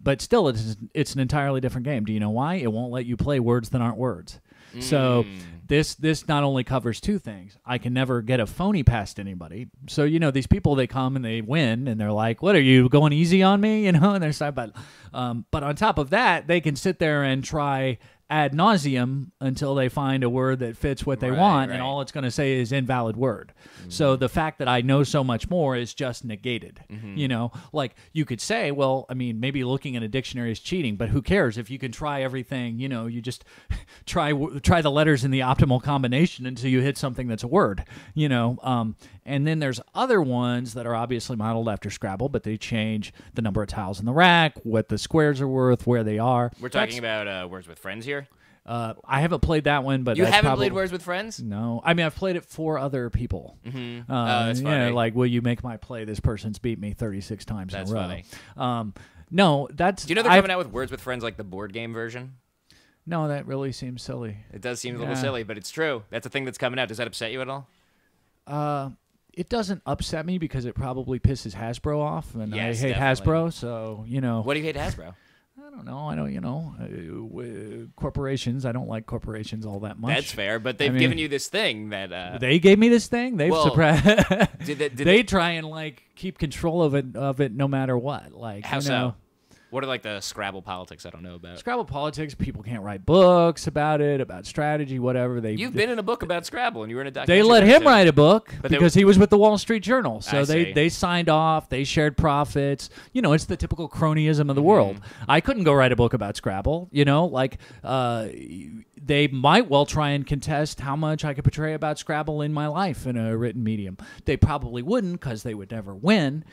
But still, it's an entirely different game. Do you know why? It won't let you play words that aren't words. So this not only covers two things. I can never get a phony past anybody. So these people, they come and they win, and they're like, "What are you going easy on me?" And they're side by. But on top of that, they can sit there and try ad nauseum until they find a word that fits what they want, and all it's going to say is invalid word. So the fact that I know so much more is just negated. Like you could say, well, I mean, maybe looking in a dictionary is cheating, but who cares if you can try everything? You just try the letters in the optimal combination until you hit something that's a word. And then there's other ones that are obviously modeled after Scrabble, but they change the number of tiles in the rack, what the squares are worth, where they are. We're talking about Words with Friends here? I haven't played that one, but you haven't played Words with Friends? No, I mean I've played it for other people. That's funny. Like, will you make my play? This person's beat me 36 times that's in a row. Funny. No, that's. Do you know they're coming out with Words with Friends, like the board game version? No, that really seems silly. It does seem a little silly, but it's true. That's a thing that's coming out. Does that upset you at all? It doesn't upset me because it probably pisses Hasbro off, and yes, I hate definitely. Hasbro. So What do you hate Hasbro? I don't know. I don't, corporations. I don't like corporations all that much. That's fair, but they've given you this thing that they gave me this thing. They've surprised. They try and like keep control of it no matter what. Like how so? What are like the Scrabble politics I don't know about? Scrabble politics, people can't write books about it, about strategy, whatever. You've been in a book about Scrabble, and you were in a documentary. They let him write a book but because he was with the Wall Street Journal. So they they signed off, they shared profits. It's the typical cronyism of the world. I couldn't go write a book about Scrabble. They might well try and contest how much I could portray about Scrabble in my life in a written medium. They probably wouldn't because they would never win,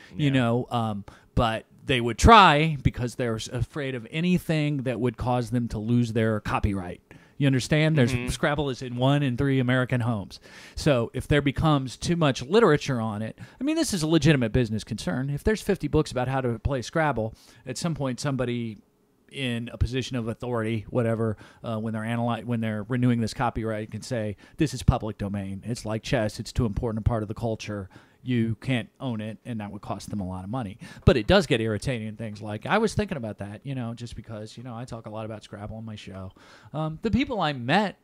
but they would try because they're afraid of anything that would cause them to lose their copyright. You understand? Scrabble is in 1 in 3 American homes. So if there becomes too much literature on it, I mean, this is a legitimate business concern. If there's 50 books about how to play Scrabble, at some point somebody in a position of authority, whatever, when they're renewing this copyright, can say this is public domain. It's like chess. It's too important a part of the culture. You can't own it, and that would cost them a lot of money. But it does get irritating. Things like I was thinking about that, just because I talk a lot about Scrabble on my show. The people I met.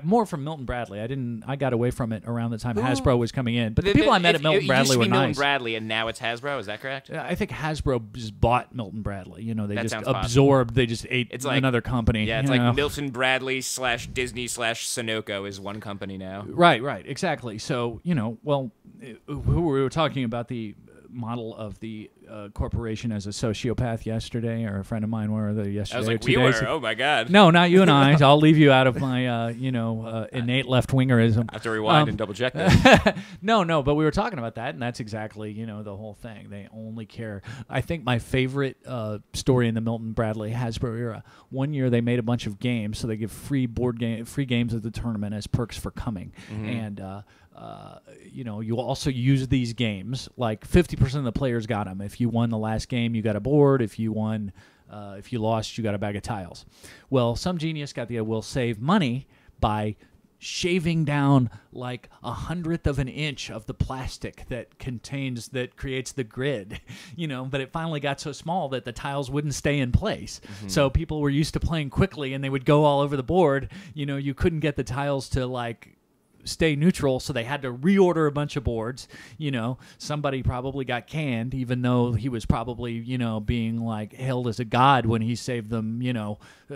More from Milton Bradley. I got away from it around the time Hasbro was coming in. But the people I met at Milton Bradley were nice. Milton Bradley, and now it's Hasbro. Is that correct? I think Hasbro just bought Milton Bradley. They that just sounds absorbed. Possible. They just ate it's like, another company. Yeah, it's like Milton Bradley / Disney / Sunoco is one company now. Right, exactly. So who we were talking about the model of the corporation as a sociopath yesterday, or a friend of mine were the yesterday. I was like, or 2 we days were. Oh my god. No, not you and I. I'll leave you out of my innate left-wingerism. I have to rewind and double check that. No, but we were talking about that, and that's exactly the whole thing. They only care. I think my favorite story in the Milton Bradley Hasbro era. One year they made a bunch of games, so they give free games at the tournament as perks for coming, and. You also use these games. Like 50% of the players got them. If you won the last game, you got a board. If you lost, you got a bag of tiles. Well, some genius got the idea, we'll save money by shaving down like 1/100 of an inch of the plastic that creates the grid, but it finally got so small that the tiles wouldn't stay in place. So people were used to playing quickly and they would go all over the board. You couldn't get the tiles to like stay neutral, so they had to reorder a bunch of boards. Somebody probably got canned, even though he was probably being like hailed as a god when he saved them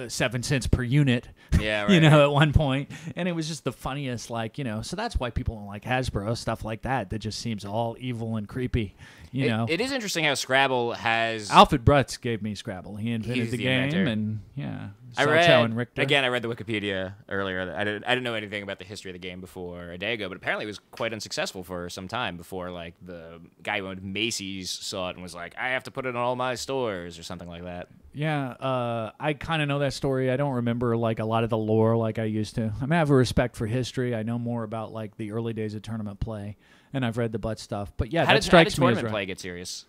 7 cents per unit. Yeah, right. At one point. And it was just the funniest, so that's why people don't like Hasbro, stuff like that just seems all evil and creepy. It is interesting how Scrabble has... Alfred Brutz gave me Scrabble. He invented He's the the game, inventor. and yeah. I and read the Wikipedia earlier. I didn't know anything about the history of the game before a day ago, but apparently it was quite unsuccessful for some time before like the guy who owned Macy's saw it and was like, I have to put it in all my stores or something like that. Yeah, I kind of know that story. I don't remember like a lot of the lore like I used to. I have a respect for history. I know more about like the early days of tournament play, and I've read the butt stuff. But yeah, that strikes me as tournament play get serious?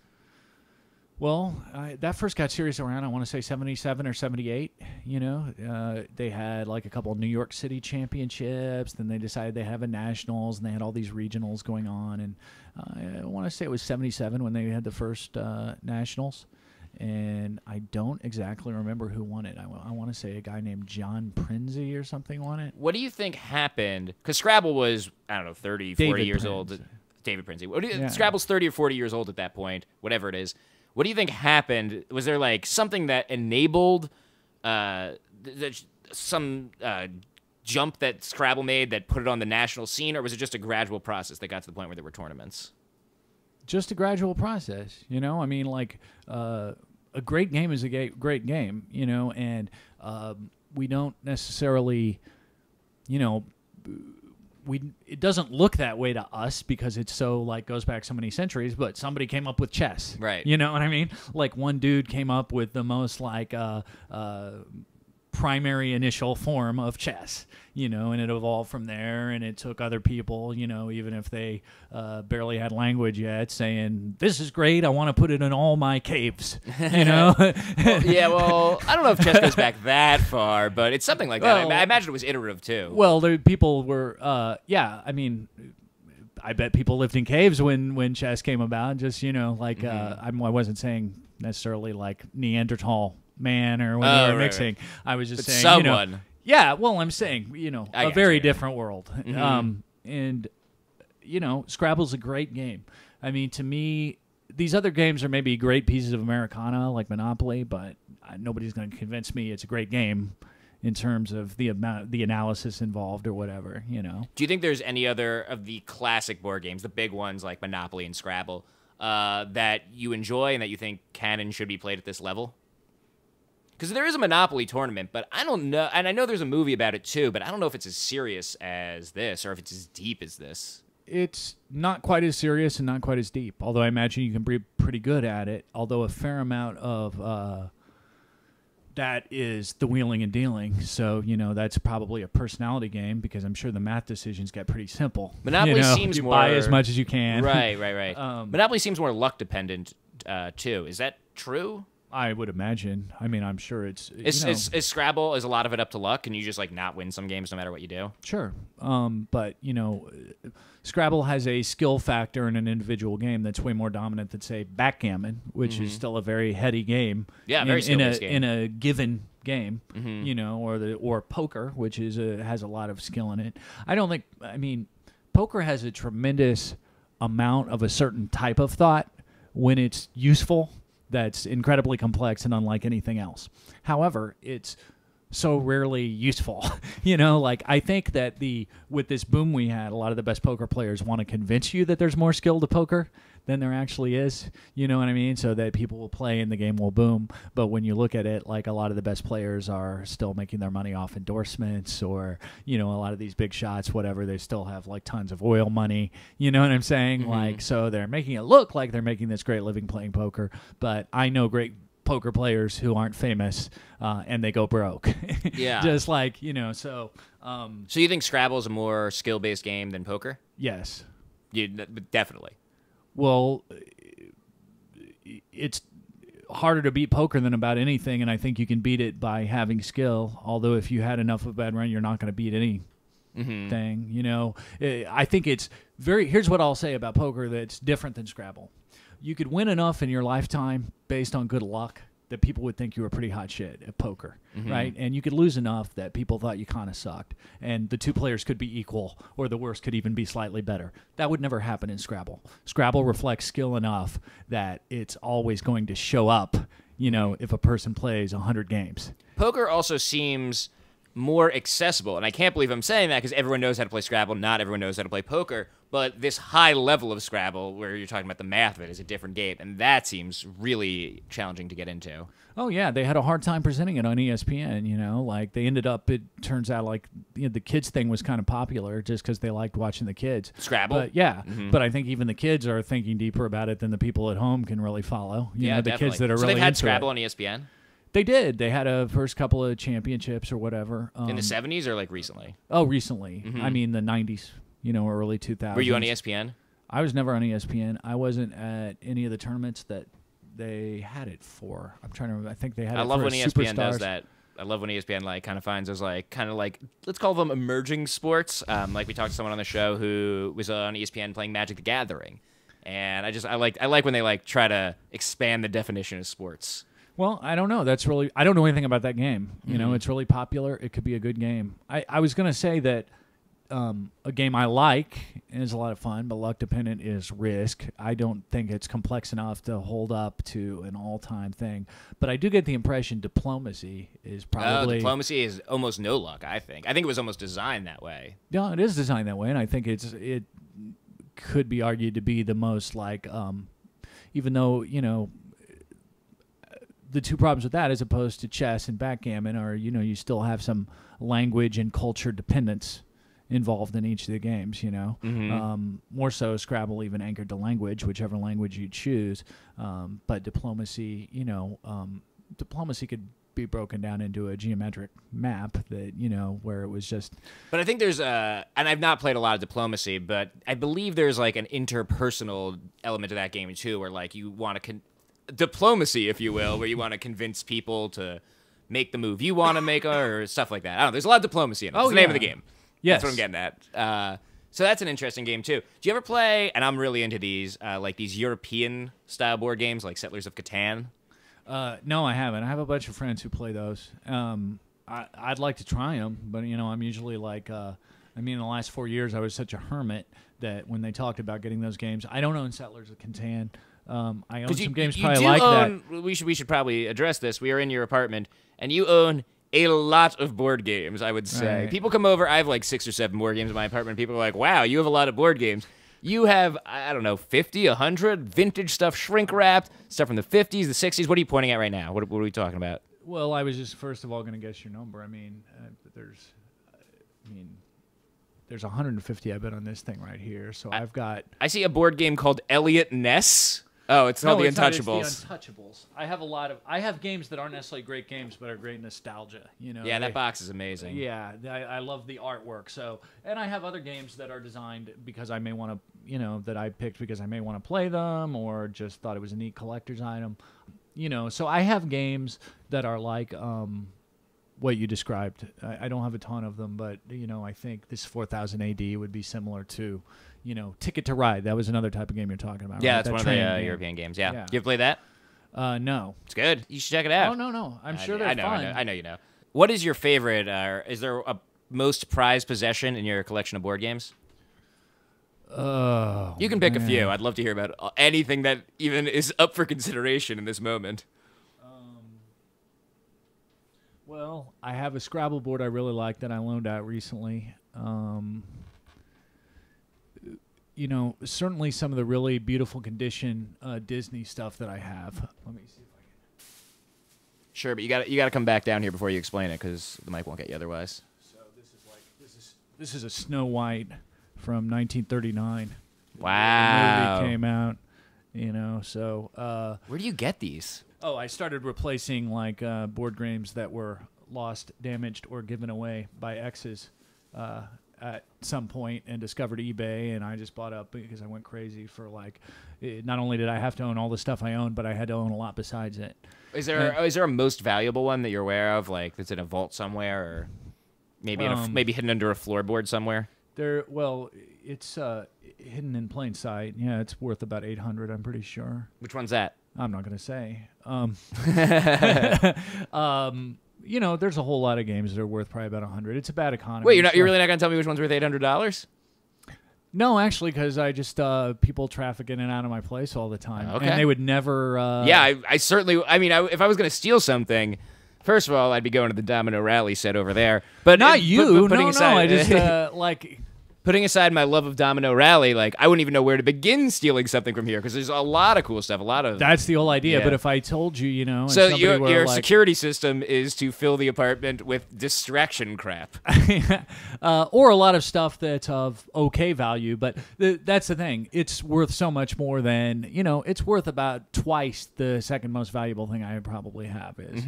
Well, that first got serious around, I want to say, 77 or 78. They had like a couple of New York City championships. Then they decided they have a nationals, and they had all these regionals going on. And I want to say it was 77 when they had the first nationals. And I don't exactly remember who won it. I want to say a guy named John Prinzi or something won it. What do you think happened? Because Scrabble was, I don't know, 30, 40 years old. David Prinzi. Scrabble's 30 or 40 years old at that point, whatever it is. What do you think happened? Was there like something that enabled some jump that Scrabble made that put it on the national scene, or was it just a gradual process that got to the point where there were tournaments? Just a gradual process, a great game is a great game, and we don't necessarily, it doesn't look that way to us because it's so like goes back so many centuries, but somebody came up with chess. Right. You know what I mean? Like one dude came up with the most like primary initial form of chess, and it evolved from there, and it took other people, even if they barely had language yet, saying, this is great, I want to put it in all my caves, Well, I don't know if chess goes back that far, but it's something like that. I imagine it was iterative, too. Well, people were, I bet people lived in caves when chess came about, just, I wasn't saying necessarily like Neanderthal man or when they were mixing. Right. I was just saying someone. I'm saying a very different world. And Scrabble's a great game. I mean, to me, these other games are maybe great pieces of Americana like Monopoly, but nobody's going to convince me it's a great game in terms of the analysis involved or whatever. Do you think there's any other of the classic board games, the big ones like Monopoly and Scrabble, that you enjoy and that you think can and should be played at this level? Because there is a Monopoly tournament, but I don't know, and I know there's a movie about it too, but I don't know if it's as serious as this or if it's as deep as this. It's not quite as serious and not quite as deep, although I imagine you can be pretty good at it, although a fair amount of that is the wheeling and dealing. So, that's probably a personality game because I'm sure the math decisions get pretty simple. Monopoly seems more... buy as much as you can. Right. Monopoly seems more luck dependent, too. Is that true? I would imagine. I mean, I'm sure it's... Is Scrabble, is a lot of it up to luck? Can you just, like, not win some games no matter what you do? Sure. But, Scrabble has a skill factor in an individual game that's way more dominant than, say, backgammon, which is still a very heady game. Yeah, very skill-based game. In a given game, or poker, which has a lot of skill in it. Poker has a tremendous amount of a certain type of thought when it's useful. That's incredibly complex and unlike anything else. However, it's so rarely useful. I think that with this boom we had, a lot of the best poker players want to convince you that there's more skill to poker than there actually is. You know what I mean? So that people will play and the game will boom. But when you look at it, like a lot of the best players are still making their money off endorsements or, you know, a lot of these big shots, whatever, they still have like tons of oil money. You know what I'm saying? Like, so they're making it look like they're making this great living playing poker. But I know great poker players who aren't famous and they go broke. Yeah. Just like, you know, so. So you think Scrabble is a more skill-based game than poker? Yes. Definitely. Well, it's harder to beat poker than about anything, and I think you can beat it by having skill. Although if you had enough of a bad run, you're not going to beat anything. You know, I think it's here's what I'll say about poker that's different than Scrabble. You could win enough in your lifetime based on good luck that people would think you were pretty hot shit at poker, right? And you could lose enough that people thought you kind of sucked. And the two players could be equal, or the worst could even be slightly better. That would never happen in Scrabble. Scrabble reflects skill enough that it's always going to show up, you know, if a person plays 100 games. Poker also seems more accessible, and I can't believe I'm saying that because everyone knows how to play Scrabble. Not everyone knows how to play poker, but this high level of Scrabble, where you're talking about the math of it, is a different game, and that seems really challenging to get into. Oh, yeah, they had a hard time presenting it on ESPN, you know, like they ended up, it turns out like the kids thing was kind of popular just because they liked watching the kids. Scrabble? But, yeah, but I think even the kids are thinking deeper about it than the people at home can really follow. You know, the definitely. kids that are so really they've had into Scrabble it. on ESPN? They did. They had a first couple of championships or whatever. In the 70s or like recently? Oh, recently. I mean the 90s, you know, or early 2000s. Were you on ESPN? I was never on ESPN. I wasn't at any of the tournaments that they had it for. I'm trying to remember. I think they had it for I love when ESPN does Superstars. that. I love when ESPN like kind of finds those like let's call them emerging sports. Like we talked to someone on the show who was on ESPN playing Magic the Gathering, and I like when they like try to expand the definition of sports. Well, I don't know. I don't know anything about that game. You know, it's really popular. It could be a good game. I was going to say that a game I like and is a lot of fun, but luck dependent is Risk. I don't think it's complex enough to hold up to an all-time thing. But I do get the impression Diplomacy is probably... Diplomacy is almost no luck, I think. I think it was almost designed that way. Yeah, it is designed that way, and I think it could be argued to be the most like, even though, you know, the two problems with that as opposed to chess and backgammon are, you know, you still have some language and culture dependence involved in each of the games, you know. More so Scrabble even anchored to language, whichever language you choose. But Diplomacy, you know, Diplomacy could be broken down into a geometric map that, you know, where it was just... But I think there's and I've not played a lot of Diplomacy, but I believe there's like an interpersonal element to that game too, where like you want to... diplomacy, if you will, where you want to convince people to make the move you want to make or stuff like that. I don't know. There's a lot of diplomacy in it. It's the name of the game. Yes. That's what I'm getting at. So that's an interesting game, too. Do you ever play, and I'm really into these, like these European-style board games like Settlers of Catan? No, I haven't. I have a bunch of friends who play those. I'd like to try them, but, you know, I'm usually like... I mean, in the last 4 years, I was such a hermit that when they talked about getting those games... I don't own Settlers of Catan. I own some games probably like that. We should probably address this. We are in your apartment, and you own a lot of board games, I would say. Right. People come over. I have like 6 or 7 board games in my apartment. People are like, wow, you have a lot of board games. You have, I don't know, 50, 100 vintage stuff, shrink-wrapped, stuff from the 50s, the 60s. What are you pointing at right now? What are we talking about? Well, I was just, first of all, going to guess your number. I mean, there's 150 I bet on this thing right here. So I've got... I see a board game called Elliot Ness. Oh, it's called The Untouchables. It's the Untouchables. I have games that aren't necessarily great games, but are great nostalgia. You know. Yeah, that box is amazing. Yeah, I love the artwork. So, and I have other games that are designed because I may want to, you know, that I picked because I may want to play them or just thought it was a neat collector's item. You know, so I have games that are like what you described. I don't have a ton of them, but you know, I think this 4000 AD would be similar to. You know, Ticket to Ride. That was another type of game you're talking about. Yeah, right? that's one of the European games. Yeah. You ever play that? No. It's good. You should check it out. Oh, no. I'm sure they're fun. I know you know. What is your favorite, is there a most prized possession in your collection of board games? You can pick a few. I'd love to hear about anything that even is up for consideration in this moment. Well, I have a Scrabble board I really like that I loaned out recently. certainly some of the really beautiful condition Disney stuff that I have. Let me see if I can. Sure, but you got to come back down here before you explain it because the mic won't get you otherwise. So this is a Snow White from 1939. Wow. The movie came out, so Where do you get these? Oh, I started replacing like board games that were lost, damaged, or given away by exes at some point, and discovered eBay, and I just bought up because I went crazy for not only did I have to own all the stuff I owned, but I had to own a lot besides it. Is there a most valuable one that you're aware of, like that's in a vault somewhere, or maybe maybe hidden under a floorboard somewhere? It's hidden in plain sight. Yeah, it's worth about $800. I'm pretty sure. Which one's that? I'm not gonna say. There's a whole lot of games that are worth probably about $100. It's a bad economy. Wait, you're really not gonna tell me which one's worth $800? No, actually, because I just people traffic in and out of my place all the time, okay. And they would never. Yeah, I certainly. I mean, if I was gonna steal something, first of all, I'd be going to the Domino Rally set over there. But not you. Putting aside, I just putting aside my love of Domino Rally, I wouldn't even know where to begin stealing something from here because there's a lot of cool stuff. That's the whole idea. Yeah. But if I told you, and so somebody your security system is to fill the apartment with distraction crap, or a lot of stuff that's of okay value. But that's the thing; it's worth so much more than It's worth about twice the second most valuable thing I probably have is.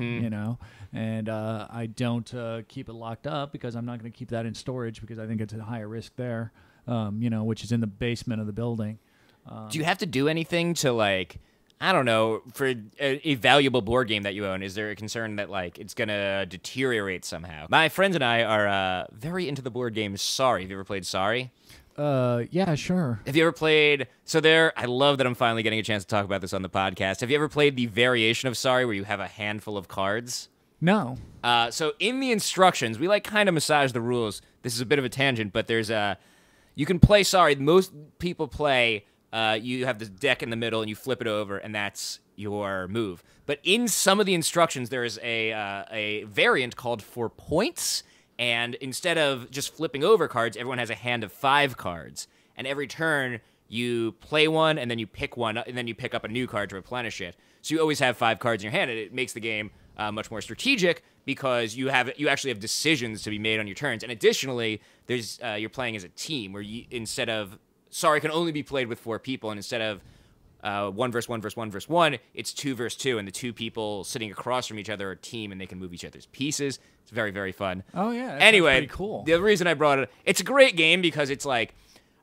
And I don't keep it locked up because I'm not going to keep that in storage because I think it's a higher risk there. Which is in the basement of the building. Do you have to do anything to I don't know, for a valuable board game that you own? Is there a concern that it's gonna deteriorate somehow? My friends and I are very into the board game Sorry. Have you ever played Sorry? Yeah, sure. Have you ever played? I love that I'm finally getting a chance to talk about this on the podcast. Have you ever played the variation of Sorry where you have a handful of cards? No. So in the instructions, we kind of massage the rules. This is a bit of a tangent, but you can play Sorry. Most people play, you have this deck in the middle and you flip it over and that's your move. But in some of the instructions, there is a variant called For Points. And instead of just flipping over cards, everyone has a hand of 5 cards. And every turn, you play one and then you pick one and then you pick up a new card to replenish it. So you always have 5 cards in your hand and it makes the game much more strategic because you actually have decisions to be made on your turns. And additionally, you're playing as a team where instead of Sorry can only be played with 4 people, and instead of 1 versus 1 versus 1 versus 1, it's 2 versus 2, and the 2 people sitting across from each other are a team, and they can move each other's pieces. It's very, very fun. Oh yeah. Anyway, pretty cool. The reason I brought it's a great game because it's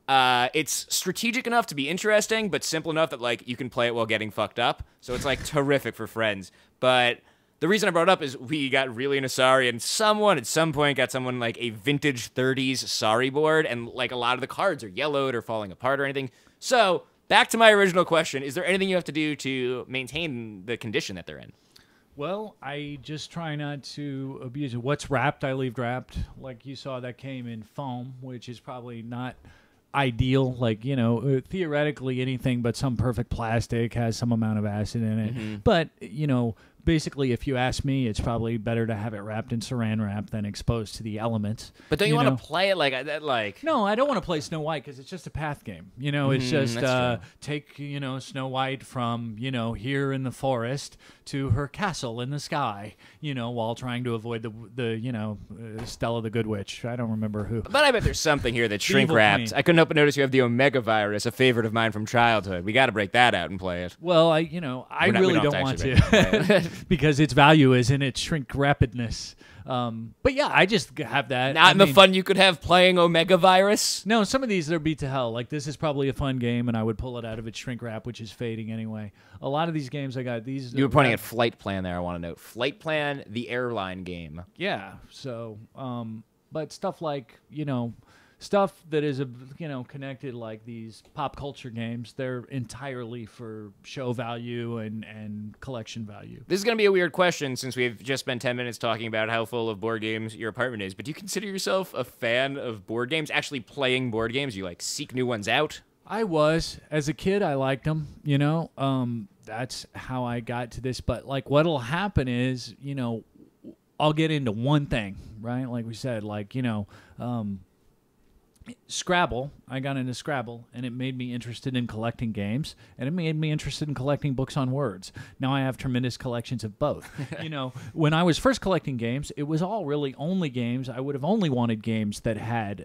it's strategic enough to be interesting, but simple enough that you can play it while getting fucked up. So it's terrific for friends. But the reason I brought it up is we got really into Sorry, and someone at some point got someone a vintage 30s Sorry board, and a lot of the cards are yellowed or falling apart or anything. So back to my original question: is there anything you have to do to maintain the condition that they're in? Well, I just try not to abuse it. What's wrapped, I leave wrapped. Like you saw, that came in foam, which is probably not ideal. Theoretically, anything but some perfect plastic has some amount of acid in it. Mm-hmm. But basically, if you ask me, it's probably better to have it wrapped in saran wrap than exposed to the elements. But don't you want to play it like that? No, I don't want to play Snow White because it's just a path game. It's just take Snow White from here in the forest to her castle in the sky. While trying to avoid the Stella the Good Witch. I don't remember who. But I bet there's something here that's shrink wrapped. I couldn't help but notice you have the Omega virus, a favorite of mine from childhood. We got to break that out and play it. Well, I really don't want to. Because its value is in its shrink rapidness. But yeah, I just have that. Not in the fun you could have playing Omega Virus? No, some of these are beat to hell. This is probably a fun game, and I would pull it out of its shrink wrap, which is fading anyway. A lot of these games I got these. You were pointing at Flight Plan there, I want to note. Flight Plan, the airline game. Yeah, so, but stuff stuff that is connected like these pop culture games, they're entirely for show value and collection value. This is going to be a weird question since we've just spent 10 minutes talking about how full of board games your apartment is, but do you consider yourself a fan of board games, actually playing board games? You seek new ones out? I was. As a kid, I liked them, that's how I got to this. But what'll happen is, I'll get into one thing, right? Like we said, Scrabble, I got into Scrabble, and it made me interested in collecting games, and it made me interested in collecting books on words. Now I have tremendous collections of both. When I was first collecting games, it was all really only games. I would have only wanted games that had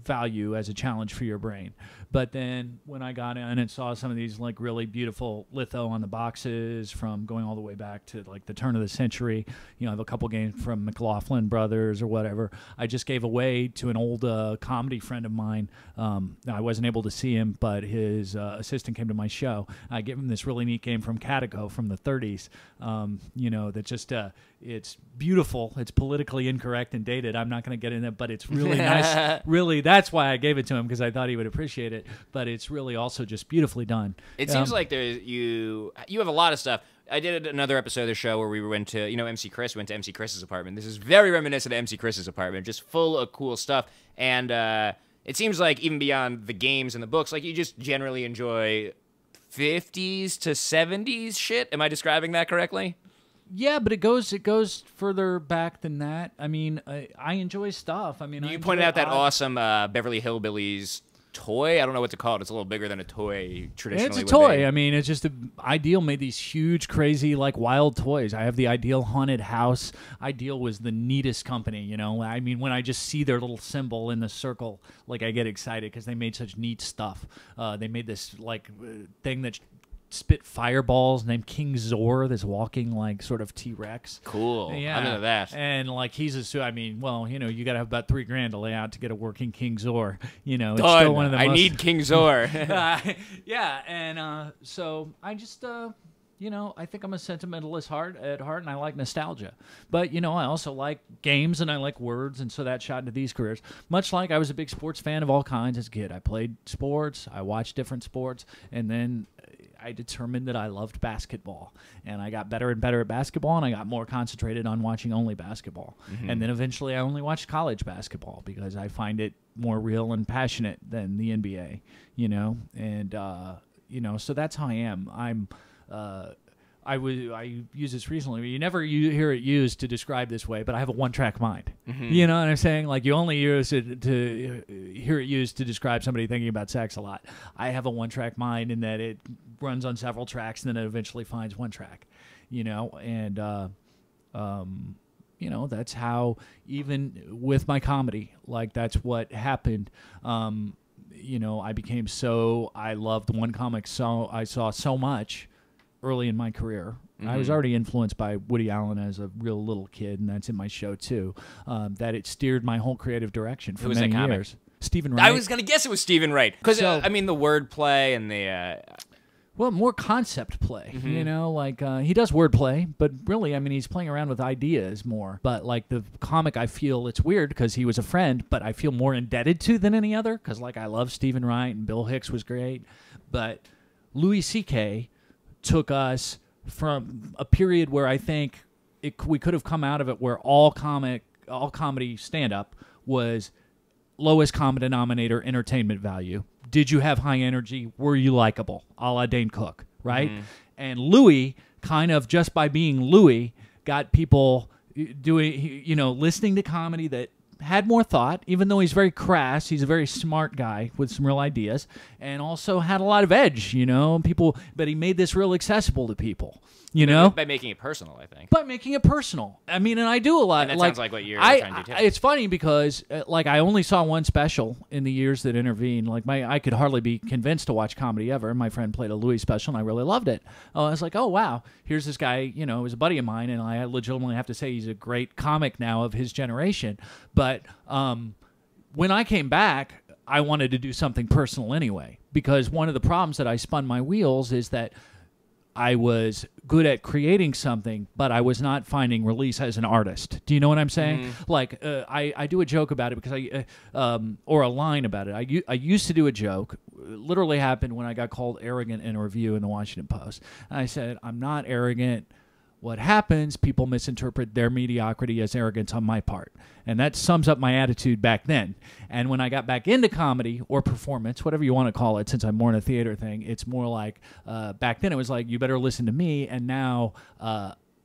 value as a challenge for your brain. But then when I got in and saw some of these like really beautiful litho on the boxes from going all the way back to like the turn of the century, I have a couple games from McLaughlin Brothers or whatever. I just gave away to an old comedy friend of mine. I wasn't able to see him, but his assistant came to my show. I gave him this really neat game from Catico from the 30s. That just it's beautiful. It's politically incorrect and dated. I'm not going to get into it, but it's really nice. Really, that's why I gave it to him, because I thought he would appreciate it. But it's really also just beautifully done. It seems like you have a lot of stuff. I did another episode of the show where we went to, MC Chris, went to MC Chris's apartment. This is very reminiscent of MC Chris's apartment, just full of cool stuff. And it seems like even beyond the games and the books, like you just generally enjoy 50s to 70s shit. Am I describing that correctly? Yeah, but it goes further back than that. I mean, I enjoy stuff. I mean, you pointed out that awesome Beverly Hillbillies toy. I don't know what to call it. It's a little bigger than a toy traditionally. It's a toy. I mean, it's just Ideal made these huge, crazy, like wild toys. I have the Ideal Haunted House. Ideal was the neatest company. I mean, when I just see their little symbol in the circle, like I get excited because they made such neat stuff. They made this like thing that spit fireballs named King Zor, this walking like sort of T-Rex. Cool. Yeah. I'm into that. And like you got to have about $3,000 to lay out to get a working King Zor. It's Done. still one of the I most... need King Zor. Yeah, and so I just I think I'm a sentimentalist at heart, and I like nostalgia. But, I also like games, and I like words, and so that shot into these careers. Much like I was a big sports fan of all kinds as a kid. I played sports, I watched different sports, and then I determined that I loved basketball. And I got better and better at basketball, and I got more concentrated on watching only basketball. Mm-hmm. And then eventually I only watched college basketball because I find it more real and passionate than the NBA, And, so that's how I am. I use this recently. You never hear it used to describe this way, but I have a one-track mind. Mm-hmm. You know what I'm saying? Like you only use it to hear it used to describe somebody thinking about sex a lot. I have a one-track mind in that it runs on several tracks and then it eventually finds one track. And that's how, even with my comedy, like that's what happened. I became I loved one comic so I saw so much early in my career. Mm-hmm. I was already influenced by Woody Allen as a real little kid, and that's in my show too, that it steered my whole creative direction for many years. Stephen Wright. I was going to guess it was Stephen Wright. Because, the wordplay and the... Well, more concept play, mm-hmm. He does wordplay, but really, he's playing around with ideas more. But like the comic, I feel it's weird because he was a friend, but I feel more indebted to than any other because I love Stephen Wright and Bill Hicks was great. But Louis C.K. took us from a period where I think we could have come out of it where all comedy stand-up was lowest common denominator entertainment value. Did you have high energy? Were you likable? A la Dane Cook, right? Mm-hmm. And Louis, kind of just by being Louis, got people doing, listening to comedy that had more thought, even though he's very crass. He's a very smart guy with some real ideas, and also had a lot of edge, but he made this real accessible to people, By making it personal, I think. By making it personal. And I do a lot. And that sounds like what you're trying to do, too. It's funny because, I only saw one special in the years that intervened. I could hardly be convinced to watch comedy ever. My friend played a Louis special, and I really loved it. I was like, oh, wow, here's this guy, he was a buddy of mine, and I legitimately have to say he's a great comic now of his generation. But when I came back, I wanted to do something personal anyway, because one of the problems that I spun my wheels is that I was good at creating something, but I was not finding release as an artist. Do you know what I'm saying? Mm. I do a joke about it because or a line about it. I used to do a joke. It literally happened when I got called arrogant in a review in the Washington Post. And I said, I'm not arrogant. What happens, people misinterpret their mediocrity as arrogance on my part. And that sums up my attitude back then. And when I got back into comedy or performance, whatever you want to call it, since I'm more in a theater thing, it's more like back then it was like, you better listen to me. And now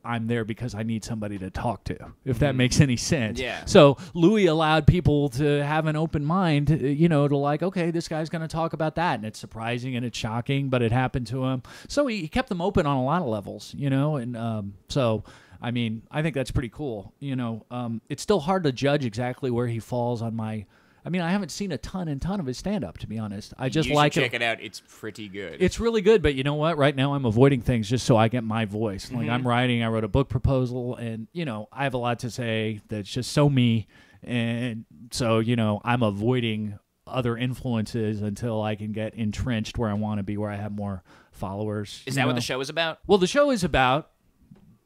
I'm there because I need somebody to talk to, if that makes any sense. Yeah. So Louis allowed people to have an open mind, to like, okay, this guy's going to talk about that, and it's surprising and it's shocking, but it happened to him. So he kept them open on a lot of levels, and so I mean, I think that's pretty cool. It's still hard to judge exactly where he falls on my. I mean, I haven't seen a ton of his stand-up, to be honest. I just like it. You should check it out. It's pretty good. It's really good, but you know what? Right now I'm avoiding things just so I get my voice. Like I wrote a book proposal, and, I have a lot to say that's just so me. And so, I'm avoiding other influences until I can get entrenched where I want to be, where I have more followers. Is that what the show is about? Well, the show is about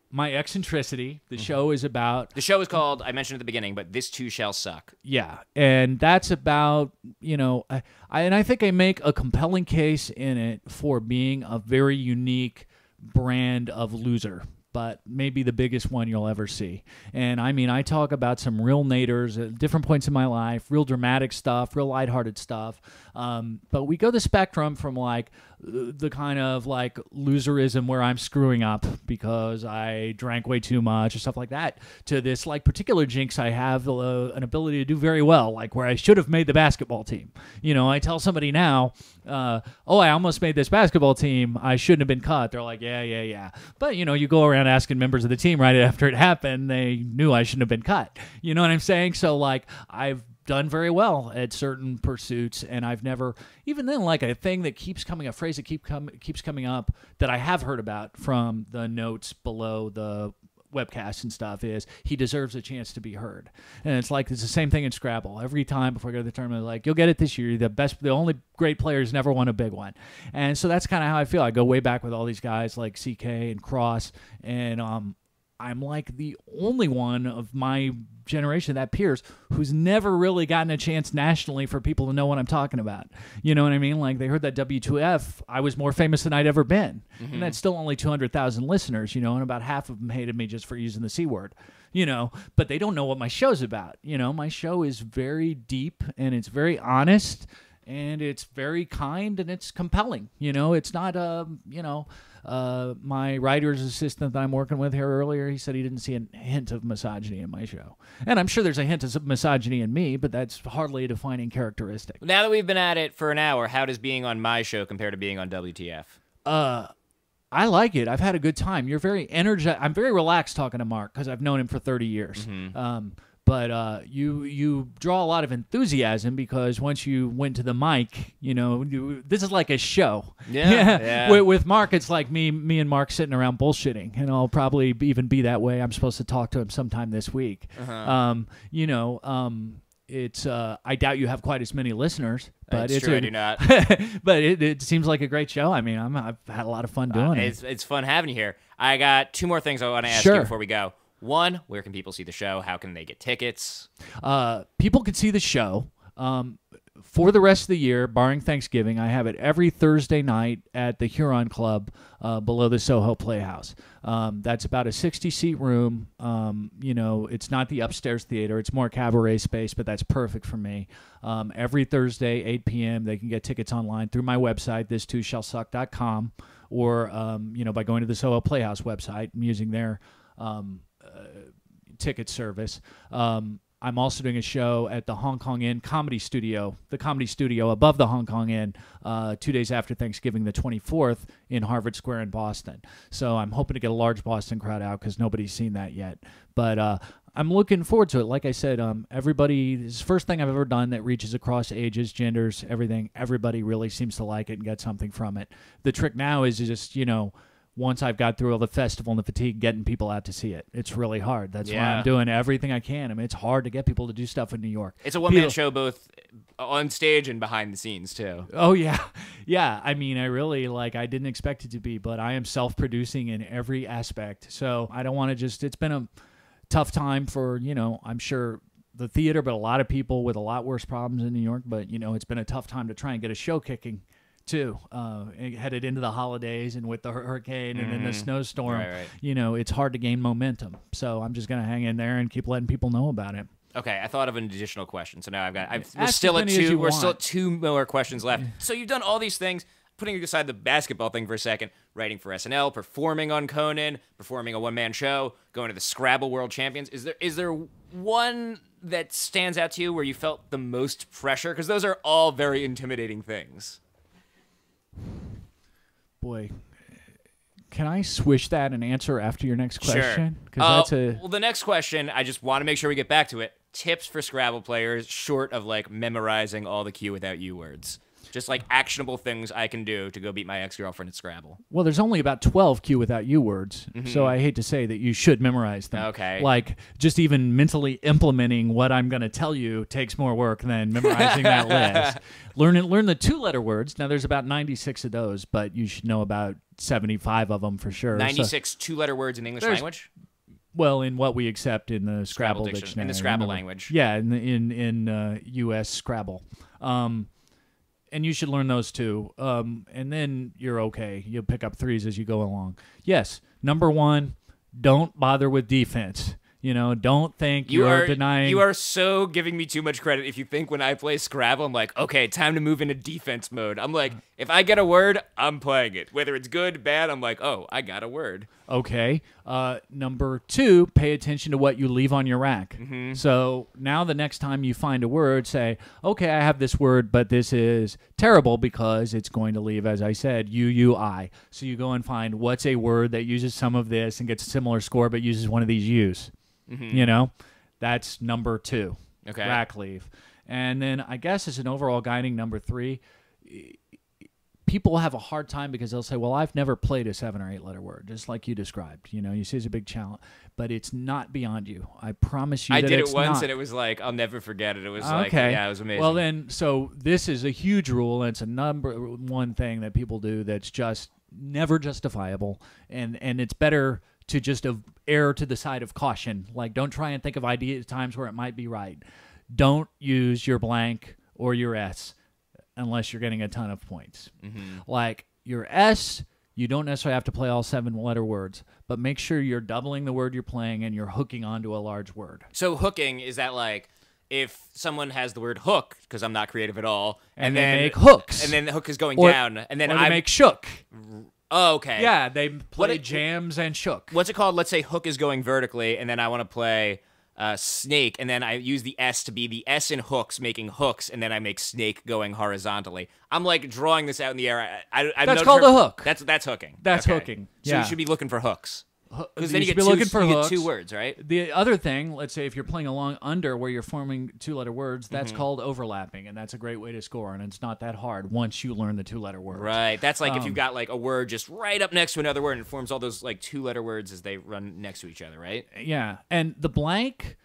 my eccentricity. The show is about... The show is called, I mentioned at the beginning, but This Too Shall Suck. Yeah, and that's about, I think I make a compelling case in it for being a very unique brand of loser, but maybe the biggest one you'll ever see. And I mean, I talk about some real naders at different points in my life, real dramatic stuff, real lighthearted stuff. But we go the spectrum from like the kind of like loserism where I'm screwing up because I drank way too much or stuff like that, to this like particular jinx I have an ability to do very well, like where I should have made the basketball team. I tell somebody now, I almost made this basketball team, I shouldn't have been cut. They're like, yeah. But, you go around asking members of the team right after it happened, they knew I shouldn't have been cut. You know what I'm saying? So like I've done very well at certain pursuits, and I've never, even then, like a thing that keeps coming, a phrase that keeps coming up that I have heard about from the notes below the webcasts and stuff is he deserves a chance to be heard. And it's the same thing in Scrabble. Every time before I go to the tournament, like, you'll get it this year. The only great players never won a big one. And so that's kind of how I feel. I go way back with all these guys like CK and Cross, and I'm like the only one of my generation, that peers, who's never really gotten a chance nationally for people to know what I'm talking about. You know what I mean? Like, they heard that W2F, I was more famous than I'd ever been. And that's still only 200,000 listeners, and about half of them hated me just for using the C word, but they don't know what my show's about. My show is very deep, and it's very honest, and it's very kind, and it's compelling. It's not, my writer's assistant that I'm working with here earlier, he said he didn't see a hint of misogyny in my show. And I'm sure there's a hint of misogyny in me, but that's hardly a defining characteristic. Now that we've been at it for an hour, how does being on my show compare to being on WTF? I like it. I've had a good time. You're very energized. I'm very relaxed talking to Mark because I've known him for 30 years. But you draw a lot of enthusiasm because once you went to the mic, this is like a show. Yeah. With Mark, it's like me and Mark sitting around bullshitting, and I'll probably even be that way. I'm supposed to talk to him sometime this week. It's I doubt you have quite as many listeners, but it's true, I do not. But it seems like a great show. I mean, I've had a lot of fun doing it. It's fun having you here. I got two more things I want to ask you before we go. One, where can people see the show? How can they get tickets? People can see the show for the rest of the year, barring Thanksgiving. I have it every Thursday night at the Huron Club below the Soho Playhouse. That's about a 60-seat room. It's not the upstairs theater. It's more cabaret space, but that's perfect for me. Every Thursday, 8 p.m., they can get tickets online through my website, thistooshallsuck.com, or by going to the Soho Playhouse website and using their ticket service. I'm also doing a show at the Hong Kong Inn Comedy Studio, the Comedy Studio above the Hong Kong Inn, 2 days after Thanksgiving, the 24th, in Harvard Square in Boston. So I'm hoping to get a large Boston crowd out because nobody's seen that yet. But I'm looking forward to it. Like I said, everybody, this is the first thing I've ever done that reaches across ages, genders, everything. Everybody really seems to like it and get something from it. The trick now is just, once I've got through all the festival and the fatigue, getting people out to see it. It's really hard. That's why I'm doing everything I can. I mean, it's hard to get people to do stuff in New York. It's a one-man show both on stage and behind the scenes, too. Oh, yeah. Yeah, I mean, I really, I didn't expect it to be, but I am self-producing in every aspect. So I don't want to just, it's been a tough time for, I'm sure the theater, but a lot of people with a lot worse problems in New York. But, it's been a tough time to try and get a show kicking too, headed into the holidays and with the hurricane and then the snowstorm, right. It's hard to gain momentum. So I'm just going to hang in there and keep letting people know about it. Okay, I thought of an additional question. So now we're still at two more questions left. So you've done all these things. putting aside the basketball thing for a second, writing for SNL, performing on Conan, performing a one-man show, going to the Scrabble World Champions. Is there one that stands out to you where you felt the most pressure? Because those are all very intimidating things. Boy, can I swish that and answer after your next question? Sure. Because well, the next question, I just want to make sure we get back to it. Tips for Scrabble players, short of like memorizing all the Q without U words. Just like actionable things I can do to go beat my ex-girlfriend at Scrabble. Well, there's only about 12 Q without U words, so I hate to say that you should memorize them. Okay. Like, just even mentally implementing what I'm going to tell you takes more work than memorizing that list. Learn the two-letter words. Now, there's about 96 of those, but you should know about 75 of them for sure. 96 two-letter words in the English language? Well, in what we accept in the Scrabble dictionary. In the Scrabble language. Yeah, in U.S. Scrabble. And you should learn those too. And then you're okay. You'll pick up threes as you go along. Yes, number one, don't bother with defense. You know, don't think you're denying. You are so giving me too much credit if you think when I play Scrabble, I'm like, okay, time to move into defense mode. I'm like, if I get a word, I'm playing it. Whether it's good, bad, I'm like, oh, I got a word. Okay. Number two, pay attention to what you leave on your rack. So now the next time you find a word, say, okay, I have this word, but this is terrible because it's going to leave, as I said, U-U-I. So you go and find what's a word that uses some of this and gets a similar score but uses one of these U's. You know, that's number two. Okay. Rack leave. And then I guess as an overall guiding number three, people have a hard time because they'll say, well, I've never played a 7 or 8 letter word, just like you described. You know, you see it's a big challenge, but it's not beyond you. I promise you that it's not. I did it once and it was like, I'll never forget it. It was like, yeah, it was amazing. Well, then, so this is a huge rule, and it's a number one thing that people do that's just never justifiable, and it's better to just err to the side of caution. Like, don't try and think of times where it might be right. Don't use your blank or your S unless you're getting a ton of points. Like, your S, you don't necessarily have to play all 7-letter words, but make sure you're doubling the word you're playing and you're hooking onto a large word. So hooking, is that like if someone has the word hook, because I'm not creative at all, and then make hooks. And then the hook is going down. And then I make shook. Oh, okay. Yeah, they play jams and shook. What's it called? Let's say hook is going vertically, and then I want to play snake, and then I use the S to be the S in hooks, making hooks, and then I make snake going horizontally. I'm like drawing this out in the air. That's called a hook. That's hooking. That's hooking. So you should be looking for hooks. Because then you you should be looking for you hooks. get 2 words, right? The other thing, let's say if you're playing along under where you're forming 2-letter words, that's called overlapping, and that's a great way to score, and it's not that hard once you learn the 2-letter words. Right. That's like if you've got like a word just right up next to another word and it forms all those like 2-letter words as they run next to each other, right? Yeah. And the blank,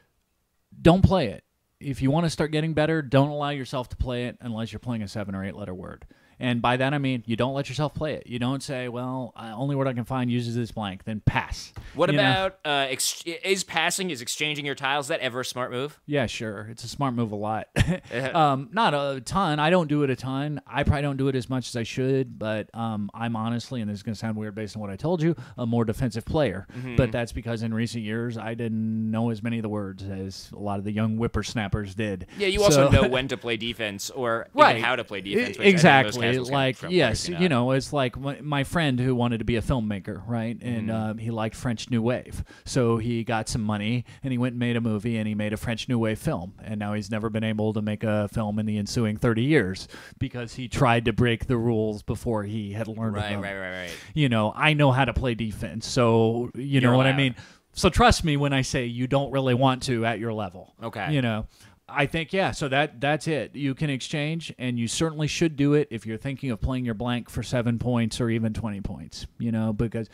don't play it. If you want to start getting better, don't allow yourself to play it unless you're playing a 7 or 8-letter word. And by that, I mean, you don't let yourself play it. You don't say, well, only word I can find uses this blank, then pass. What about, is exchanging your tiles, is that ever a smart move? Yeah, sure. It's a smart move a lot. Not a ton. I don't do it a ton. I probably don't do it as much as I should, but I'm honestly, and this is going to sound weird based on what I told you, a more defensive player. But that's because in recent years, I didn't know as many of the words as a lot of the young whippersnappers did. Yeah, you also know when to play defense or even how to play defense. Exactly. Like, yes, you know, it's like my friend who wanted to be a filmmaker, right? And he liked French New Wave. So he got some money and he went and made a movie and he made a French New Wave film. And now he's never been able to make a film in the ensuing 30 years because he tried to break the rules before he had learned them. Right. You know, I know how to play defense. So, you know what I mean? So trust me when I say you don't really want to at your level. Okay. You know. I think, yeah, so that's it. You can exchange, and you certainly should do it if you're thinking of playing your blank for 7 points or even 20 points, you know, because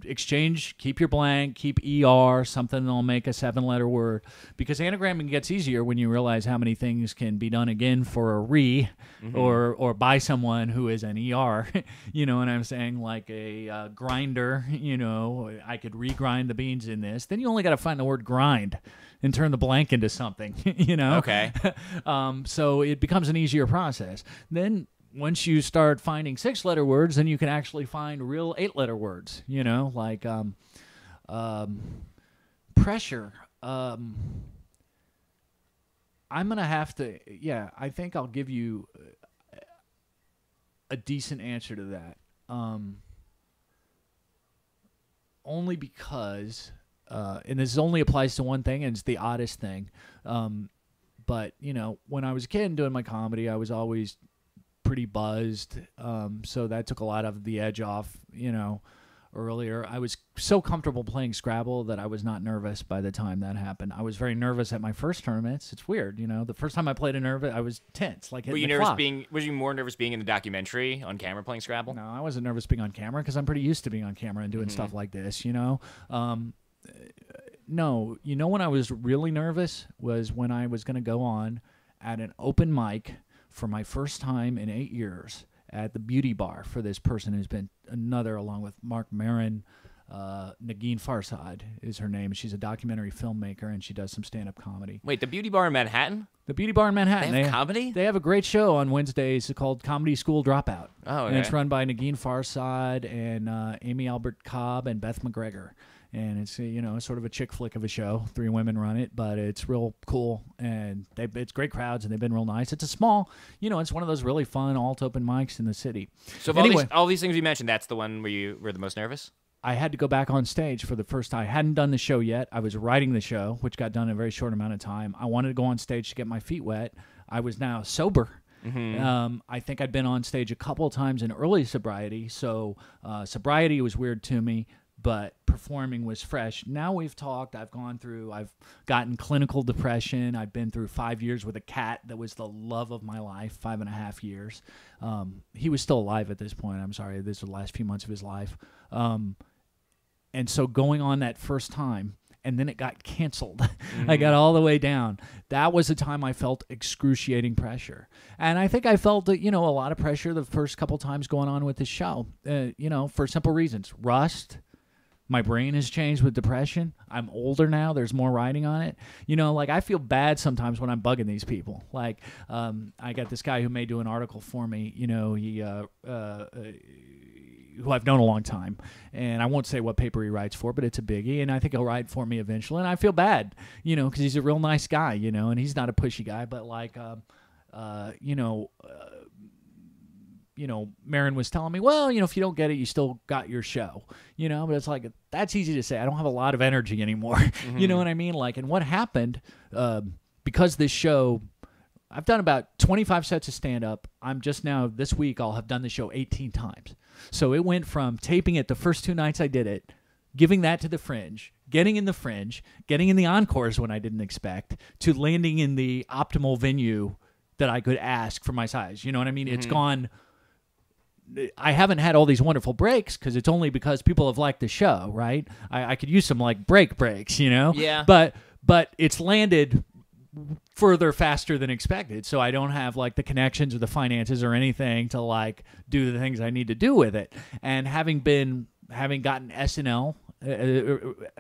exchange, keep your blank, keep ER, something that'll make a 7-letter word, because anagramming gets easier when you realize how many things can be done again for a re or by someone who is an ER, you know what I'm saying, like a grinder, you know, I could regrind the beans in this. Then you only got to find the word grind and turn the blank into something, you know? Okay. So it becomes an easier process. Then once you start finding 6-letter words, then you can actually find real 8-letter words, you know, like pressure. I'm going to have to, I think I'll give you, a decent answer to that. Only because, and this only applies to one thing, and it's the oddest thing. But, you know, when I was a kid doing my comedy, I was always pretty buzzed. So that took a lot of the edge off, you know, earlier. I was so comfortable playing Scrabble that I was not nervous by the time that happened. I was very nervous at my first tournaments. It's weird, you know. The first time I played a nervous, I was tense, like hitting the clock. Was you more nervous being in the documentary on camera playing Scrabble? No, I wasn't nervous being on camera because I'm pretty used to being on camera and doing stuff like this, you know. No, you know when I was really nervous was when I was going to go on at an open mic for my first time in 8 years at the Beauty Bar for this person who's been another, along with Mark Maron. Nagin Farsad is her name. She's a documentary filmmaker, and she does some stand-up comedy. Wait, the Beauty Bar in Manhattan? The Beauty Bar in Manhattan. They have comedy? They have a great show on Wednesdays called Comedy School Dropout. Oh, okay. And it's run by Nagin Farsad and Amy Albert Cobb and Beth McGregor. And it's, you know, sort of a chick flick of a show. 3 women run it, but it's real cool. And it's great crowds, and they've been real nice. It's a small, you know, it's one of those really fun alt-open mics in the city. So of all these things you mentioned, that's the one where you were the most nervous? I had to go back on stage for the first time. I hadn't done the show yet. I was writing the show, which got done in a very short amount of time. I wanted to go on stage to get my feet wet. I was now sober. I think I'd been on stage a couple of times in early sobriety, so sobriety was weird to me, but performing was fresh. Now we've talked. I've gotten clinical depression. I've been through 5 years with a cat that was the love of my life, 5.5 years. He was still alive at this point. I'm sorry. This was the last few months of his life. And so going on that first time, and then it got canceled. I got all the way down. That was the time I felt excruciating pressure. And I think I felt, you know, a lot of pressure the first couple times going on with this show, you know, for simple reasons. Rust. My brain has changed with depression. I'm older now. There's more writing on it. You know, like I feel bad sometimes when I'm bugging these people. Like I got this guy who may do an article for me. You know, he who I've known a long time, and I won't say what paper he writes for, but it's a biggie, and I think he'll write for me eventually. And I feel bad, you know, because he's a real nice guy, you know, and he's not a pushy guy, but like, Marin was telling me, well, you know, if you don't get it, you still got your show, you know, but it's like, that's easy to say. I don't have a lot of energy anymore. You know what I mean? Like, and what happened, because this show, I've done about 25 sets of stand-up. I'm just now, this week, I'll have done the show 18 times. So it went from taping it the first 2 nights I did it, giving that to the Fringe, getting in the Fringe, getting in the encores when I didn't expect, to landing in the optimal venue that I could ask for my size. You know what I mean? It's gone. I haven't had all these wonderful breaks because it's only because people have liked the show, right? I could use some like breaks, you know? Yeah. But it's landed further faster than expected, so I don't have like the connections or the finances or anything to like do the things I need to do with it. And having gotten SNL,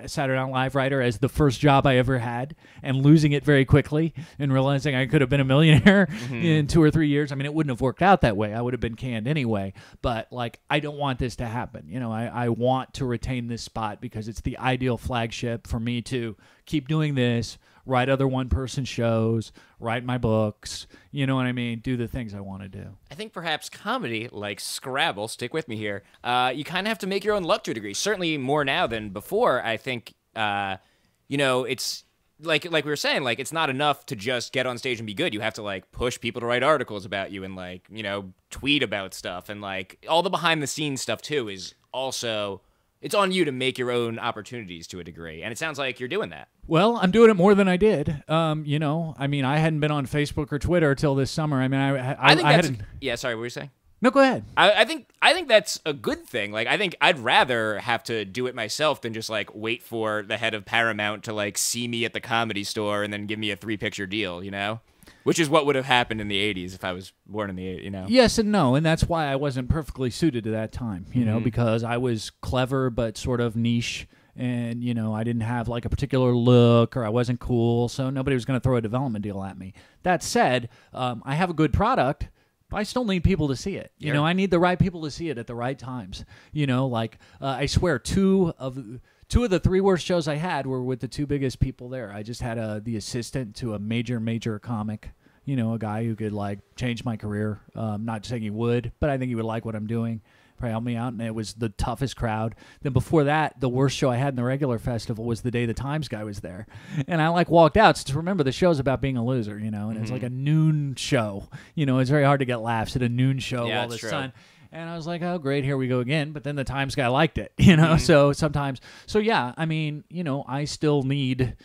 Saturday Night Live writer, as the first job I ever had, and losing it very quickly and realizing I could have been a millionaire in 2 or 3 years. I mean, it wouldn't have worked out that way. I would have been canned anyway. But like, I don't want this to happen. You know, I want to retain this spot because it's the ideal flagship for me to keep doing this, write other one-person shows, write my books, you know what I mean, do the things I want to do. I think perhaps comedy, like Scrabble, stick with me here, you kind of have to make your own luck to a degree. Certainly more now than before. I think, you know, it's like we were saying, like, it's not enough to just get on stage and be good. You have to, like, push people to write articles about you and, like, you know, tweet about stuff. And, like, all the behind-the-scenes stuff, too, is also... It's on you to make your own opportunities to a degree, and it sounds like you're doing that. Well, I'm doing it more than I did. You know, I mean, I hadn't been on Facebook or Twitter till this summer. I mean, I think that's... Yeah, sorry, what were you saying? No, go ahead. I think that's a good thing. Like, I think I'd rather have to do it myself than just, like, wait for the head of Paramount to, like, see me at the Comedy Store and then give me a 3-picture deal, you know? Which is what would have happened in the 80s if I was born in the 80s, you know? Yes and no, and that's why I wasn't perfectly suited to that time, you know, because I was clever but sort of niche, and, you know, I didn't have, like, a particular look, or I wasn't cool, so nobody was going to throw a development deal at me. That said, I have a good product, but I still need people to see it. You know, I need the right people to see it at the right times. You know, like, I swear, two of the 3 worst shows I had were with the 2 biggest people there. I just had the assistant to a major comic a guy who could like change my career. Not saying he would, but I think he would like what I'm doing. Probably help me out, and it was the toughest crowd. Then before that, the worst show I had in the regular festival was the day the Times guy was there, and I like walked out. So remember, the show's about being a loser, and it's like a noon show. It's very hard to get laughs at a noon show while the sun. And I was like, oh, great, here we go again. But then the Times guy liked it, So sometimes, yeah, I mean, I still need,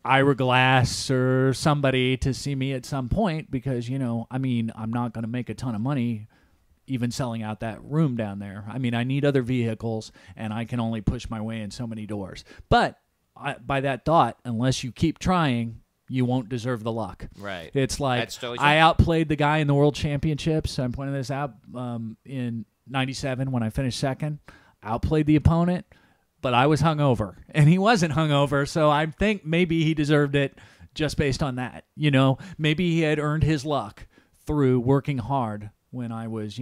Ira Glass or somebody to see me at some point because, I'm not going to make a ton of money even selling out that room down there. I mean, I need other vehicles, and I can only push my way in so many doors. But by that thought, unless you keep trying, you won't deserve the luck. Right. It's like That's totally true. I outplayed the guy in the World Championships. I'm pointing this out in 97 when I finished second. Outplayed the opponent. But I was hungover, and he wasn't hungover, so I think maybe he deserved it just based on that. Maybe he had earned his luck through working hard when I was,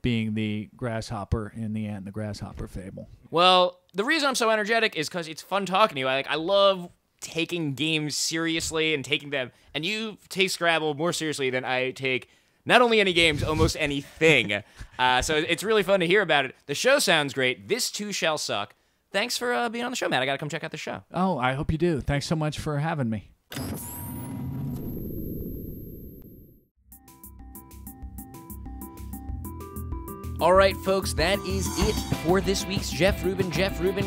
being the grasshopper in the Ant and the Grasshopper fable. Well, the reason I'm so energetic is because it's fun talking to you. I love taking games seriously and taking them, and you take Scrabble more seriously than I take not only any games, almost anything. So it's really fun to hear about it. The show sounds great. This too shall suck. Thanks for being on the show, Matt. I got to come check out the show. Oh, I hope you do. Thanks so much for having me. All right, folks, that is it for this week's Jeff Rubin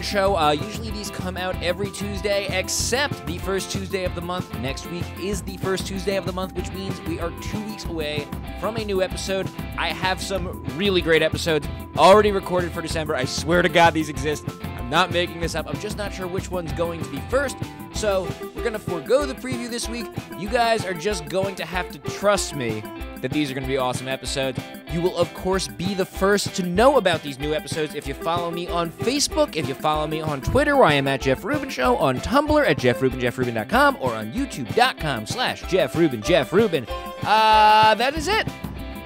Show. Usually these come out every Tuesday, except the first Tuesday of the month. Next week is the first Tuesday of the month, which means we are 2 weeks away from a new episode. I have some really great episodes already recorded for December. I swear to God these exist. I'm not making this up. I'm just not sure which one's going to be first. So we're going to forego the preview this week. You guys are just going to have to trust me that these are going to be awesome episodes. You will, of course, be the first to know about these new episodes if you follow me on Facebook, if you follow me on Twitter, where I am at Jeff Rubin Show, on Tumblr at jeffrubin.com, or on youtube.com/JeffRubin. That is it.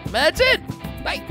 That's it. Bye.